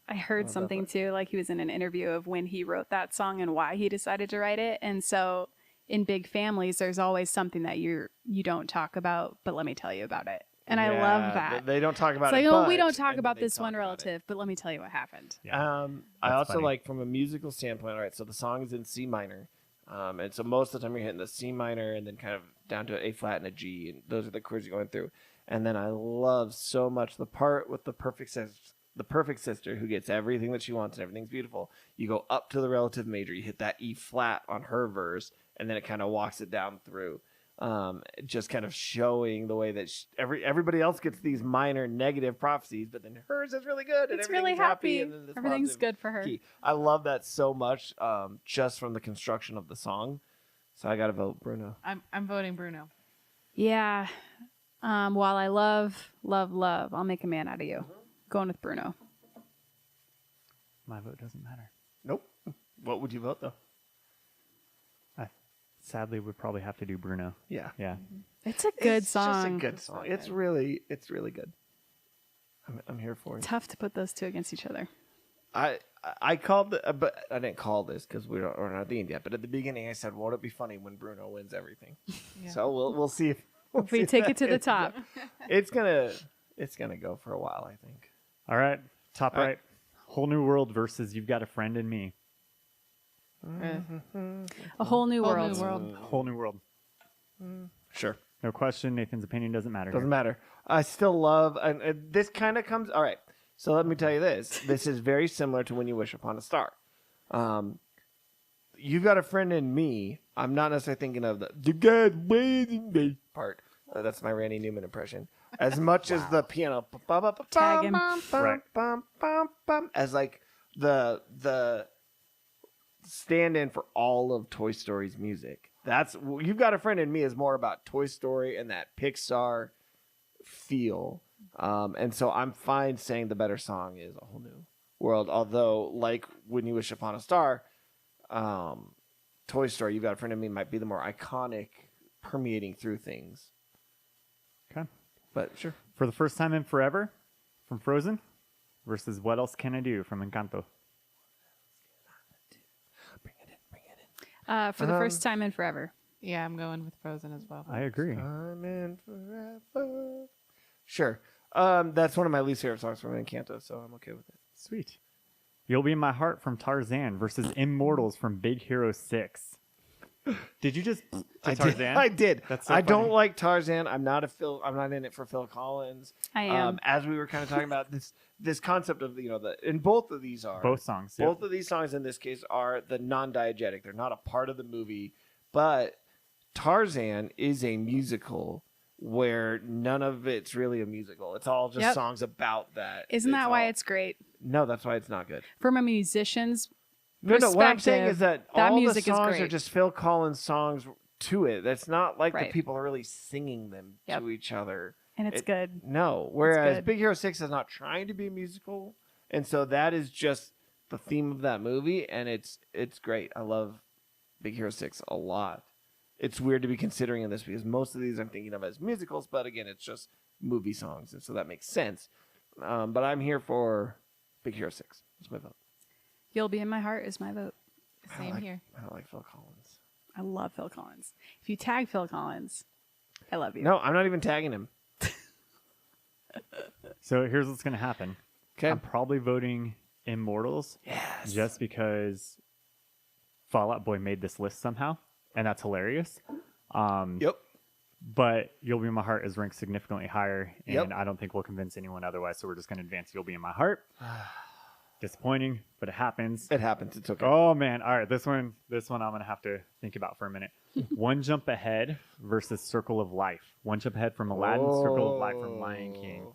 S3: heard
S4: that
S3: something too, like he was in an interview of when he wrote that song and why he decided to write it. And so in big families, there's always something that you don't talk about, but let me tell you about it. And I
S4: Yeah,
S3: love that.
S4: They don't talk about
S3: It's
S4: it.
S3: like, oh, we
S4: but-
S3: don't talk
S4: and
S3: about
S4: they
S3: this
S4: talk
S3: one
S4: about it.
S3: relative, but let me tell you what happened.
S1: yeah.
S4: I
S1: That's
S4: also
S1: funny.
S4: like from a musical standpoint. All right, so the song is in C minor. And so most of the time you're hitting the C minor and then kind of down to an A flat and a G, and those are the chords you're going through. And then I love so much the part with the perfect sister who gets everything that she wants and everything's beautiful. You go up to the relative major, you hit that E flat on her verse, and then it kind of walks it down through. Just kind of showing the way that everybody else gets these minor negative prophecies, but then hers is really good and
S3: It's really
S4: everything's happy.
S3: happy.
S4: And then this
S3: Everything's
S4: positive
S3: good for her.
S4: key. I love that so much, just from the construction of the song. So I gotta vote Bruno.
S2: I'm voting Bruno.
S3: Yeah. While I love, I'll make a man out of you. Going with Bruno.
S1: My vote doesn't matter.
S4: Nope. What would you vote though?
S1: I sadly would probably have to do Bruno.
S4: Yeah.
S1: Yeah.
S3: It's a good
S4: It's
S3: song.
S4: just a good song. It's really good. I'm here for it.
S3: Tough to put those two against each other.
S4: I called but I didn't call this because we're not at the end yet. But at the beginning, I said, "Won't it be funny when Bruno wins everything?"
S2: Yeah.
S4: So we'll see if
S3: If we take it to the top.
S4: It's gonna go for a while, I think.
S1: All right. Top
S4: All right.
S1: right. Whole New World versus You've Got a Friend in Me.
S3: A whole new
S2: Whole
S3: world.
S2: New World.
S1: Whole New World.
S4: Sure,
S1: No question. Nathan's opinion doesn't matter.
S4: doesn't
S1: here.
S4: matter. I still love, and this kind of comes. All right, so let me tell you this. This is very similar to When You Wish Upon a Star. You've Got a Friend in Me. I'm not necessarily thinking of the God waiting me part. That's my Randy Newman impression. As much as the piano,
S3: Tag him.
S1: Right.
S4: as like the stand-in for all of Toy Story's music. That's You've Got a Friend in Me is more about Toy Story and that Pixar feel. And so I'm fine saying the better song is A Whole New World. Although, like When You Wish Upon a Star, Toy Story, You've Got a Friend in Me might be the more iconic, permeating through things.
S1: Okay.
S4: But sure.
S1: For the First Time in Forever from Frozen versus What Else Can I Do from Encanto.
S3: For the first time in forever.
S2: Yeah, I'm going with Frozen as well.
S1: I agree.
S4: I'm in forever. Sure. That's one of my least favorite songs from Encanto, so I'm okay with it.
S1: Sweet. You'll Be in My Heart from Tarzan versus Immortals from Big Hero 6. Did you just to Tarzan?
S4: I did.
S1: That's so
S4: I don't
S1: funny.
S4: like Tarzan. I'm not in it for Phil Collins.
S3: I am.
S4: As we were kind of talking about this concept of and both of these are
S1: Both songs. Yep.
S4: Both of these songs in this case are the non-diegetic. They're not a part of the movie, but Tarzan is a musical where none of it's really a musical. It's all just
S3: Yep.
S4: songs about that.
S3: Isn't that why
S4: all-
S3: it's great?
S4: No, that's why it's not good.
S3: From a musician's
S4: No, what I'm saying
S3: perspective,
S4: is that
S3: that
S4: all
S3: music
S4: the
S3: is
S4: songs are
S3: great.
S4: just Phil Collins songs to it. That's not like the
S3: Right.
S4: people are really singing them
S3: Yep.
S4: to each other.
S3: and it's
S4: It-
S3: good.
S4: No, whereas
S3: good.
S4: Big Hero 6 is not trying to be a musical, and so that is just the theme of that movie, and it's great. I love Big Hero 6 a lot. It's weird to be considering in this because most of these I'm thinking of as musicals, but again, it's just movie songs, and so that makes sense. But I'm here for Big Hero 6. That's my vote.
S3: You'll Be in My Heart is my vote.
S2: Same here.
S4: I don't like Phil Collins.
S3: I love Phil Collins. If you tag Phil Collins, I love you.
S4: No, I'm not even tagging him.
S1: So here's what's going to happen.
S4: Okay.
S1: I'm probably voting Immortals
S4: Yes.
S1: just because Fall Out Boy made this list somehow, and that's hilarious.
S4: Yep.
S1: But You'll Be in My Heart is ranked significantly higher, and
S4: Yep.
S1: I don't think we'll convince anyone otherwise, so we're just going to advance You'll Be in My Heart. Disappointing, but it happens.
S4: It happens. It's okay.
S1: Oh man! All right, this one I'm gonna have to think about for a minute. One Jump Ahead versus Circle of Life. One Jump Ahead from Aladdin, Circle of Life from Lion King.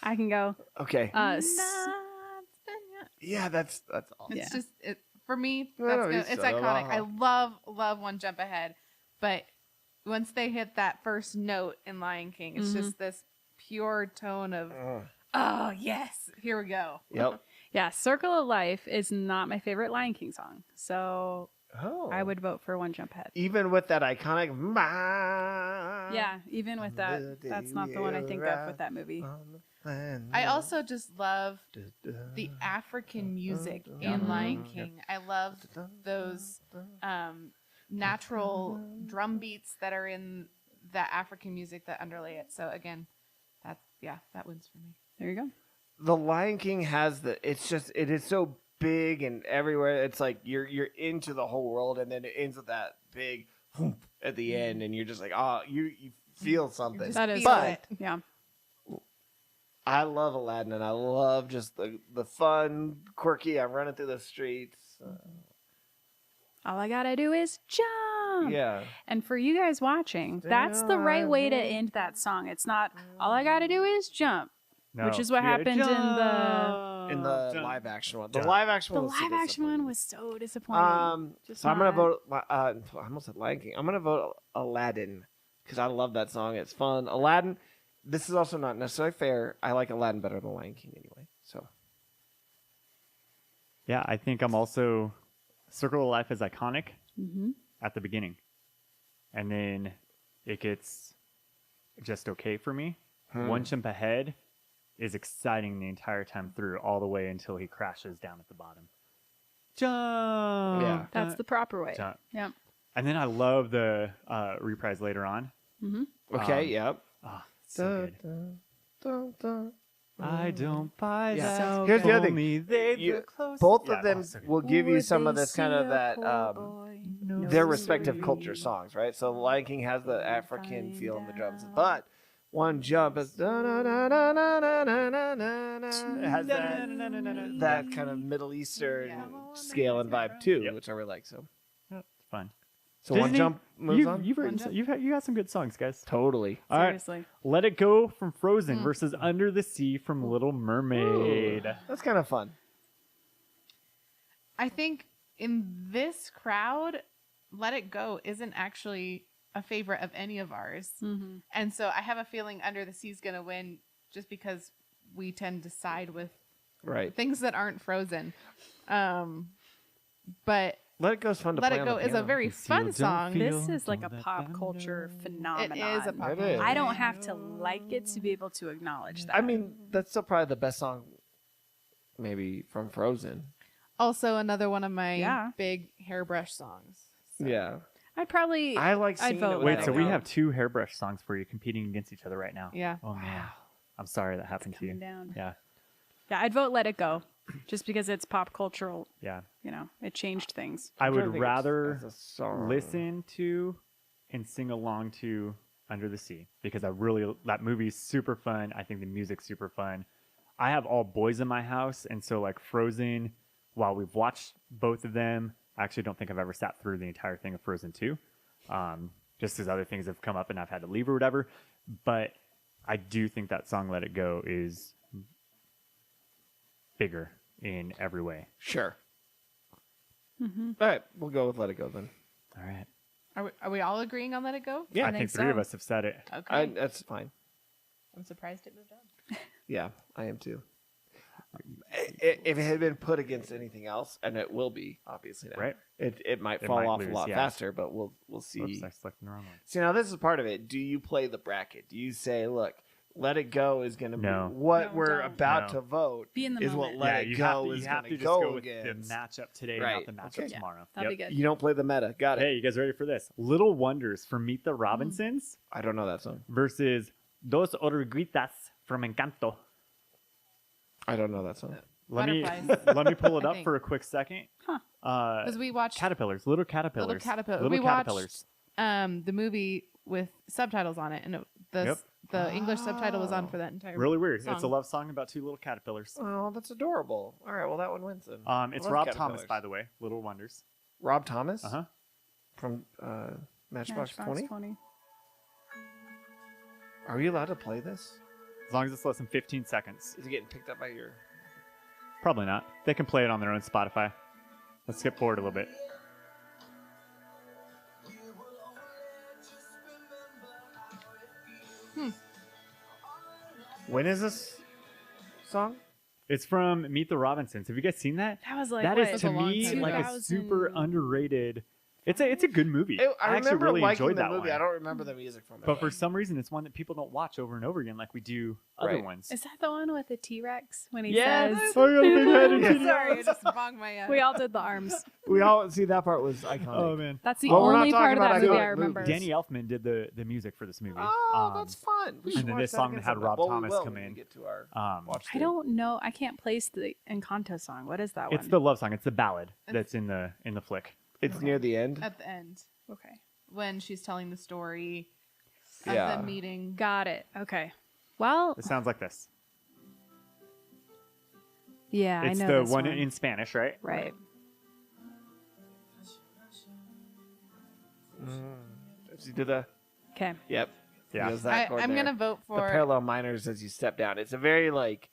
S3: I can go.
S4: Okay. Yeah, that's all.
S2: It's
S3: Yeah.
S2: just for me.
S4: No,
S2: That's
S4: no,
S2: good.
S4: it's
S2: It's
S4: so
S2: iconic. I
S4: long.
S2: love One Jump Ahead, but once they hit that first note in Lion King, it's just this pure tone of oh yes, here we go.
S4: Yep.
S3: Yeah, Circle of Life is not my favorite Lion King song. So
S4: Oh.
S3: I would vote for One Jump Ahead.
S4: Even with that iconic.
S3: Yeah, even with that, that's not the one I think of with that movie.
S2: I also just love the African music in Lion King. I love those natural drum beats that are in the African music that underlay it. So again, that wins for me.
S3: There you go.
S4: The Lion King has it is so big and everywhere. It's like you're into the whole world, and then it ends with that big whoop at the end, and you're just like, oh, you feel something.
S2: just
S3: That is
S2: feel
S4: but
S2: it.
S3: Yeah.
S4: I love Aladdin, and I love just the fun, quirky. I'm running through the streets.
S3: All I gotta do is jump.
S4: Yeah.
S3: And for you guys watching, that's the right way to end that song. It's not all I gotta do is jump,
S1: No.
S3: which is what
S1: You gotta
S3: happened
S4: In the
S1: jump.
S4: live action one. The
S1: Jump.
S4: live action
S3: the
S4: one was so
S3: live action one
S4: disappointing.
S3: was so disappointing. Just
S4: So I'm gonna
S3: not-
S4: vote. I almost said Lion King. I'm gonna vote Aladdin because I love that song. It's fun. Aladdin. This is also not necessarily fair. I like Aladdin better than Lion King anyway. So
S1: Yeah, I think I'm also Circle of Life is iconic
S3: Mhm.
S1: at the beginning, and then it gets just okay for me. One Jump Ahead is exciting the entire time through, all the way until he crashes down at the bottom. Jump.
S4: Yeah.
S3: That's the proper way.
S1: Jump.
S3: Yep.
S1: And then I love the reprise later on.
S4: okay, yep.
S1: Oh, so good.
S4: Dun, dun.
S1: I don't buy
S4: Yeah.
S1: that.
S3: So
S4: Here's the other
S1: Told
S4: thing.
S1: me they
S4: You-
S1: were close.
S4: Both
S1: Yeah,
S4: of them
S1: oh, so good.
S4: will give you
S3: Would
S4: some of
S3: they
S4: this kind
S3: see
S4: of
S3: a
S4: that
S3: poor boy?
S4: their
S3: No
S4: respective
S3: way.
S4: culture songs, right? So Lion King has the African
S3: Find
S4: feel in the drums,
S3: out.
S4: but One Jump is it has that kind of Middle Eastern scale and vibe too,
S1: Yep.
S4: which I really like. So
S1: It's fun.
S4: so One
S1: Disney,
S4: Jump moves on.
S1: You've you got some good songs, guys.
S4: Totally.
S1: All right.
S3: Seriously.
S1: Let It Go from Frozen versus Under the Sea from Little Mermaid.
S4: That's kind of fun.
S2: I think in this crowd, Let It Go isn't actually a favorite of any of ours.
S3: Mm-hmm.
S2: And so I have a feeling Under the Sea is going to win just because we tend to side with
S4: Right.
S2: things that aren't Frozen. But
S4: Let It Go is fun to
S2: Let
S4: play
S2: It
S4: on
S2: Go
S4: the
S2: is a
S4: piano.
S2: very
S1: You
S2: fun
S1: don't
S2: song.
S1: feel-
S3: This is like a
S1: Don't let
S3: pop
S1: them
S3: culture
S1: know.
S3: phenomenon.
S2: It is a pop
S4: It
S2: culture.
S4: is.
S3: I don't have to like it to be able to acknowledge that.
S4: I mean, that's still probably the best song, maybe from Frozen.
S2: Also another one of my
S3: Yeah.
S2: big hairbrush songs. So-
S4: Yeah,
S3: I'd probably.
S4: I like
S3: I'd
S4: singing
S3: vote
S4: it with
S1: Wait,
S3: Let
S1: so
S3: It
S1: we
S3: Go.
S1: have two hairbrush songs for you competing against each other right now.
S2: Yeah.
S1: Oh man, I'm sorry that happened to you.
S3: coming down.
S1: Yeah,
S3: Yeah, I'd vote Let It Go, just because it's pop cultural.
S1: yeah.
S3: You know, it changed things.
S1: I
S4: I'm trying to
S1: would
S4: think
S1: rather
S4: as a song.
S1: listen to and sing along to Under the Sea because that movie's super fun. I think the music's super fun. I have all boys in my house, and so like Frozen, while we've watched both of them, I actually don't think I've ever sat through the entire thing of Frozen 2. Just as other things have come up and I've had to leave or whatever. But I do think that song Let It Go is bigger in every way.
S4: Sure. All right, we'll go with Let It Go then.
S1: All right.
S2: Are we all agreeing on Let It Go?
S4: Yeah,
S1: I
S3: I
S1: think
S3: think
S1: three of
S3: so.
S1: us have said it.
S2: Okay.
S4: that's fine.
S2: I'm surprised it moved on.
S4: Yeah, I am too. If it had been put against anything else, and it will be obviously now,
S1: Right.
S4: it might
S1: It
S4: fall
S1: might
S4: off
S1: lose,
S4: a lot
S1: yeah.
S4: faster. But we'll see.
S1: Oops, I selected the wrong one.
S4: See, now this is part of it. Do you play the bracket? Do you say, look, Let It Go is going to
S1: No.
S4: be what
S3: No,
S4: we're
S3: don't.
S4: about
S1: No.
S4: to vote?
S3: Be in the
S4: is
S3: moment.
S4: what Let It Go is
S1: you have
S4: going
S1: to
S4: to
S1: just
S4: go
S1: go with the
S4: against.
S1: matchup today,
S4: Right.
S1: not the matchup
S4: Okay.
S3: Yeah,
S1: tomorrow.
S3: that'd be good.
S4: You don't play the meta. Got it.
S1: Hey, you guys ready for this? Little Wonders from Meet the Robinsons
S4: I don't know that song.
S1: versus Dos Oruguitas from Encanto.
S4: I don't know that song.
S1: Let me
S2: Butterflies.
S1: let me pull it
S2: I
S1: up
S2: think.
S1: for a quick second.
S2: Because we watched
S1: Caterpillars, little caterpillars,
S2: Little Caterpillar.
S1: little
S2: We
S1: caterpillars.
S2: watched the movie with subtitles on it, and
S1: Yep.
S2: the English subtitle was on for that entire
S1: Really weird. It's a
S2: song.
S1: love song about two little caterpillars.
S4: Oh, that's adorable. All right, well that one wins then.
S1: It's
S4: I love
S1: Rob
S4: caterpillars.
S1: Thomas, by the way. Little Wonders.
S4: Rob Thomas
S1: Uh huh.
S4: from Matchbox 20.
S3: 20.
S4: Are we allowed to play this?
S1: As long as it's less than 15 seconds.
S4: Is it getting picked up by your?
S1: Probably not. They can play it on their own Spotify. Let's skip forward a little bit.
S4: When is this song?
S1: It's from Meet the Robinsons. Have you guys seen that?
S3: That was like
S1: That
S3: what?
S1: is
S2: That's
S1: to
S2: a long
S1: me
S2: time
S1: like a
S3: 2000
S1: super underrated It's a good movie.
S4: I
S1: actually
S4: remember
S1: really
S4: liking
S1: enjoyed
S4: the
S1: that
S4: movie.
S1: one.
S4: I don't remember the music from it.
S1: But for some reason, it's one that people don't watch over and over again like we do other
S4: Right.
S1: ones.
S3: Is that the one with the T-Rex when he
S1: Yes.
S3: says?
S1: Oh, yeah, the big head and titty
S2: Sorry, I
S1: arms.
S2: just bonged my.
S3: We all did the arms.
S4: we all see that part was iconic.
S1: Oh man.
S3: That's the
S4: Well, we're not
S3: only
S4: talking
S3: part of
S4: about
S3: that movie I
S4: iconic
S3: remember.
S4: movies.
S1: Danny Elfman did the music for this movie.
S4: Oh, that's fun. We should
S1: and then
S4: watch
S1: this
S4: that
S1: song
S4: again
S1: had
S4: sometime.
S1: Rob
S4: Well, we
S1: Thomas
S4: will
S1: come
S4: when we
S1: in.
S4: get to our
S1: Watch
S3: I don't know. I can't place the Encanto song. What is that
S1: It's
S3: one?
S1: the love song. It's the ballad that's in the flick.
S4: It's near the end.
S2: At the end,
S3: Okay.
S2: when she's telling the story of
S4: Yeah.
S2: the meeting.
S3: Got it. Okay. Well,
S1: It sounds like this.
S3: yeah,
S1: It's
S3: I know
S1: the
S3: this
S1: one in Spanish, right?
S3: Right.
S4: Does he do the?
S3: Okay.
S4: Yep.
S1: Yeah.
S4: He does that chord
S2: I'm
S4: there.
S2: gonna vote
S4: the
S2: for.
S4: parallel minors as you step down. It's a very like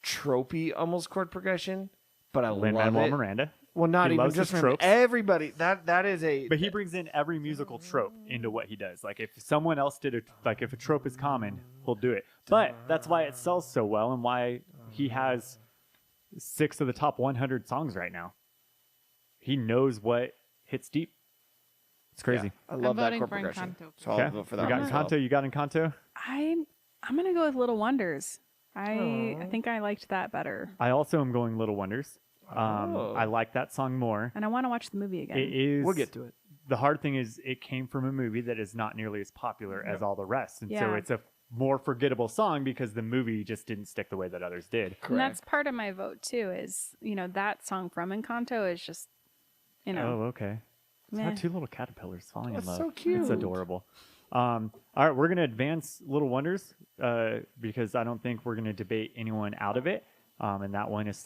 S4: tropey almost chord progression, but I love
S1: Lin-Manuel
S4: it.
S1: Miranda.
S4: Well, not
S1: He
S4: even
S1: loves
S4: just
S1: his
S4: from
S1: tropes.
S4: everybody. That is a.
S1: But he brings in every musical trope into what he does. Like if someone else did it, like if a trope is common, he'll do it. But that's why it sells so well and why he has 6 of the top 100 songs right now. He knows what hits deep. It's crazy.
S4: I love that
S2: voting
S4: chord
S2: for
S4: progression.
S2: Encanto.
S4: So I'll
S1: Okay.
S4: vote for
S1: We
S4: that
S1: got
S4: one as well.
S1: Encanto. You got Encanto.
S3: I'm gonna go with Little Wonders. I think I liked that better,
S1: I also am going Little Wonders.
S4: Oh.
S1: I like that song more.
S3: and I want to watch the movie again.
S1: It is.
S4: We'll get to it.
S1: The hard thing is, it came from a movie that is not nearly as popular as all the rest, and so
S3: Yeah.
S1: it's a more forgettable song because the movie just didn't stick the way that others did.
S3: And that's part of my vote too. Is that song from Encanto is just,
S1: Oh, okay. It's
S3: meh.
S1: got 2 little caterpillars falling
S4: That's
S1: in love.
S4: so cute.
S1: It's adorable. All right, we're gonna advance Little Wonders because I don't think we're gonna debate anyone out of it, and that one is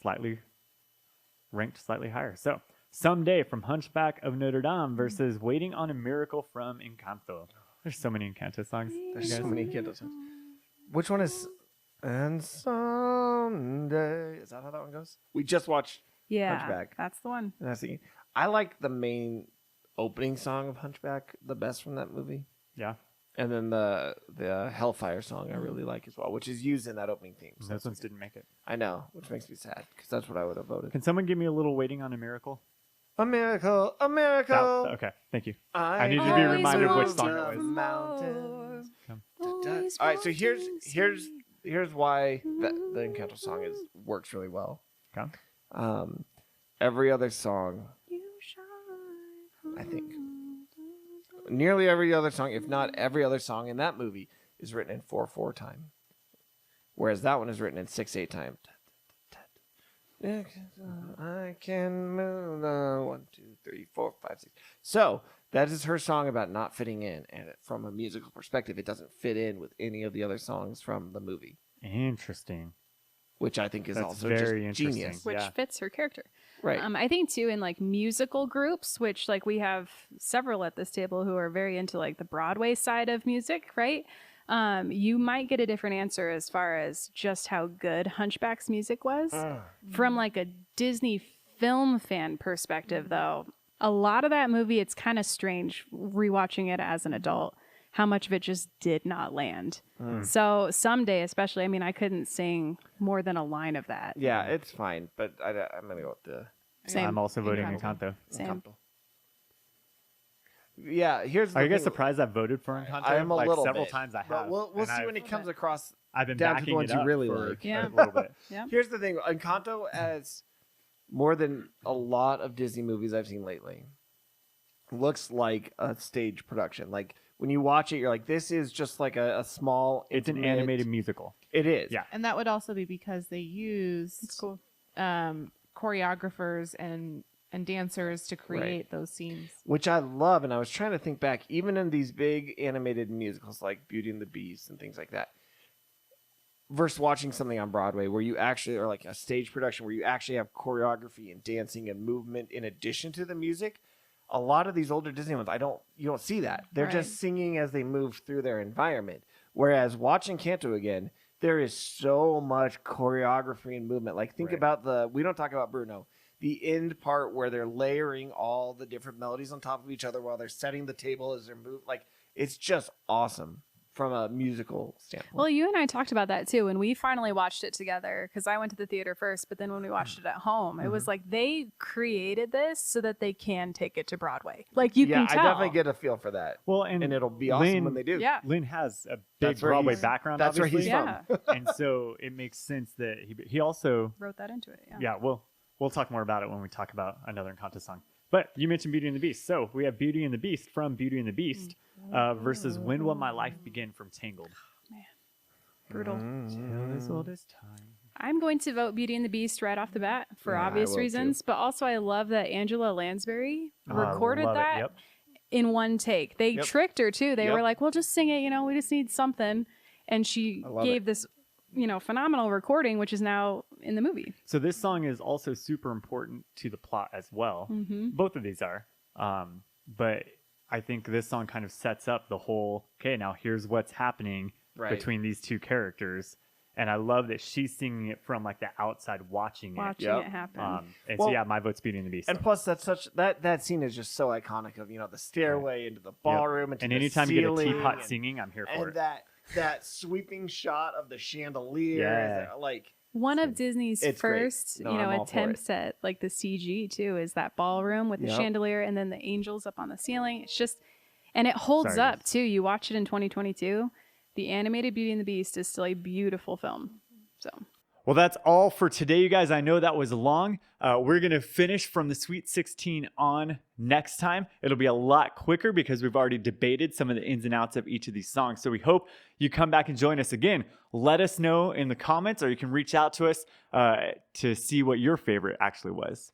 S1: ranked slightly higher. So, Someday from Hunchback of Notre Dame versus Waiting on a Miracle from Encanto. There's so many Encanto songs.
S4: There's
S1: you
S4: so
S1: guys.
S4: many Encanto songs. Which one is? And someday is that how that one goes? We just watched
S3: yeah,
S4: Hunchback.
S3: that's the one.
S4: And I was thinking, I like the main opening song of Hunchback the best from that movie,
S1: Yeah,
S4: and then the Hellfire song I really like as well, which is used in that opening theme. So
S1: those ones didn't make it.
S4: I know, which makes me sad because that's what I would have voted.
S1: Can someone give me a little Waiting on a Miracle?
S4: A miracle, a miracle.
S1: Okay, thank you. I need to be
S3: always
S1: reminded of which
S3: want
S1: song
S3: to
S1: it was.
S4: Mountains.
S3: Always
S4: All right, so
S3: want
S4: here's why the Encanto song works really well.
S1: Okay.
S4: Every other song,
S3: you shine.
S4: I think, nearly every other song, if not every other song in that movie, is written in 4/4 time, whereas that one is written in 6/8 time. I can move 1, 2, 3, 4, 5, 6. So that is her song about not fitting in, and from a musical perspective, it doesn't fit in with any of the other songs from the movie,
S1: Interesting.
S4: which I think is
S1: That's
S4: also
S1: very
S4: just
S1: interesting.
S4: genius.
S3: Which
S1: Yeah.
S3: fits her character.
S4: Right.
S3: I think too in like musical groups, which like we have several at this table who are very into like the Broadway side of music, right? You might get a different answer as far as just how good Hunchback's music was. From like a Disney film fan perspective, though, a lot of that movie, it's kind of strange rewatching it as an adult, how much of it just did not land. So Someday, especially, I mean, I couldn't sing more than a line of that.
S4: Yeah, it's fine, but I'm gonna go with the
S3: Same.
S1: I'm also voting
S2: Encanto.
S1: Encanto.
S3: Same.
S4: Encanto. Yeah, here's the
S1: Are you guys
S4: thing.
S1: surprised I voted for Encanto?
S4: I am a
S1: like
S4: little
S1: several
S4: bit,
S1: times I
S4: but
S1: have.
S4: we'll
S1: and
S4: see
S1: I've-
S4: when it comes across.
S1: I've been
S4: down to the
S1: backing
S4: ones
S1: it
S4: you
S1: up
S4: really
S1: for
S4: like.
S3: Yeah.
S1: a little bit.
S3: Yeah.
S4: Here's the thing: Encanto, as more than a lot of Disney movies I've seen lately, looks like a stage production. Like when you watch it, you're like, "This is just like a small."
S1: It's an
S4: intimate-
S1: animated musical.
S4: It is.
S1: Yeah.
S2: And that would also be because they used
S3: It's cool.
S2: choreographers and dancers to create those scenes.
S4: Which I love, and I was trying to think back, even in these big animated musicals like Beauty and the Beast and things like that, versus watching something on Broadway where you actually, or like a stage production where you actually have choreography and dancing and movement in addition to the music. A lot of these older Disney ones, you don't see that. They're
S2: Right.
S4: just singing as they move through their environment. Whereas watching Canto again, there is so much choreography and movement. Like think
S1: Right.
S4: about we don't talk about Bruno, the end part where they're layering all the different melodies on top of each other while they're setting the table as they're moving. Like it's just awesome. from a musical standpoint.
S3: Well, you and I talked about that too when we finally watched it together, because I went to the theater first, but then when we watched it at home, it was like they created this so that they can take it to Broadway. Like you can tell.
S4: I definitely get a feel for that.
S1: Well,
S4: And it'll be awesome when they do.
S3: Yeah.
S1: Lynn has a big
S4: That's where
S1: Broadway
S4: he's-
S1: background.
S4: That's where he's
S1: obviously.
S4: from.
S1: And so it makes sense that he also
S3: Wrote that into it. Yeah.
S1: yeah, we'll talk more about it when we talk about another Encanto song. But you mentioned Beauty and the Beast, so we have Beauty and the Beast from Beauty and the Beast versus When Will My Life Begin from Tangled.
S3: Brutal.
S1: Till this oldest time.
S3: I'm going to vote Beauty and the Beast right off the bat for
S4: Yeah, I
S3: obvious
S4: will too.
S3: reasons, but also I love that Angela Lansbury recorded
S1: Love it,
S3: that
S1: yep.
S3: in one take. They
S4: Yep.
S3: tricked her too. They
S4: Yep.
S3: were like, "Well, just sing it, we just need something." And she
S4: I love
S3: gave
S4: it.
S3: this, phenomenal recording, which is now in the movie.
S1: So this song is also super important to the plot as well. Both of these are. But I think this song kind of sets up the whole, okay, now here's what's happening
S4: Right.
S1: between these two characters. And I love that she's singing it from like the outside watching
S3: Watching
S4: Yep.
S3: it happen.
S1: And
S4: Well,
S1: so yeah, my vote's Beauty and the Beast.
S4: And plus, that's such that scene is just so iconic of the stairway into the ballroom into
S1: and
S4: the
S1: anytime you get a
S4: ceiling
S1: teapot
S4: and-
S1: singing, I'm here for
S4: and
S1: it.
S4: that sweeping shot of the chandelier,
S1: Yeah.
S4: like
S3: One of Disney's
S4: It's great.
S3: first,
S4: No, I'm all for
S3: attempts at like the CG too is that ballroom with the
S4: Yep.
S3: chandelier and then the angels up on the ceiling. It's just, and it holds
S1: Sorry,
S3: up
S1: guys.
S3: too. You watch it in 2022. The animated Beauty and the Beast is still a beautiful film. So
S1: Well, that's all for today, you guys. I know that was long. We're going to finish from the Sweet 16 on next time. It'll be a lot quicker because we've already debated some of the ins and outs of each of these songs. So we hope you come back and join us again. Let us know in the comments, or you can reach out to us to see what your favorite actually was.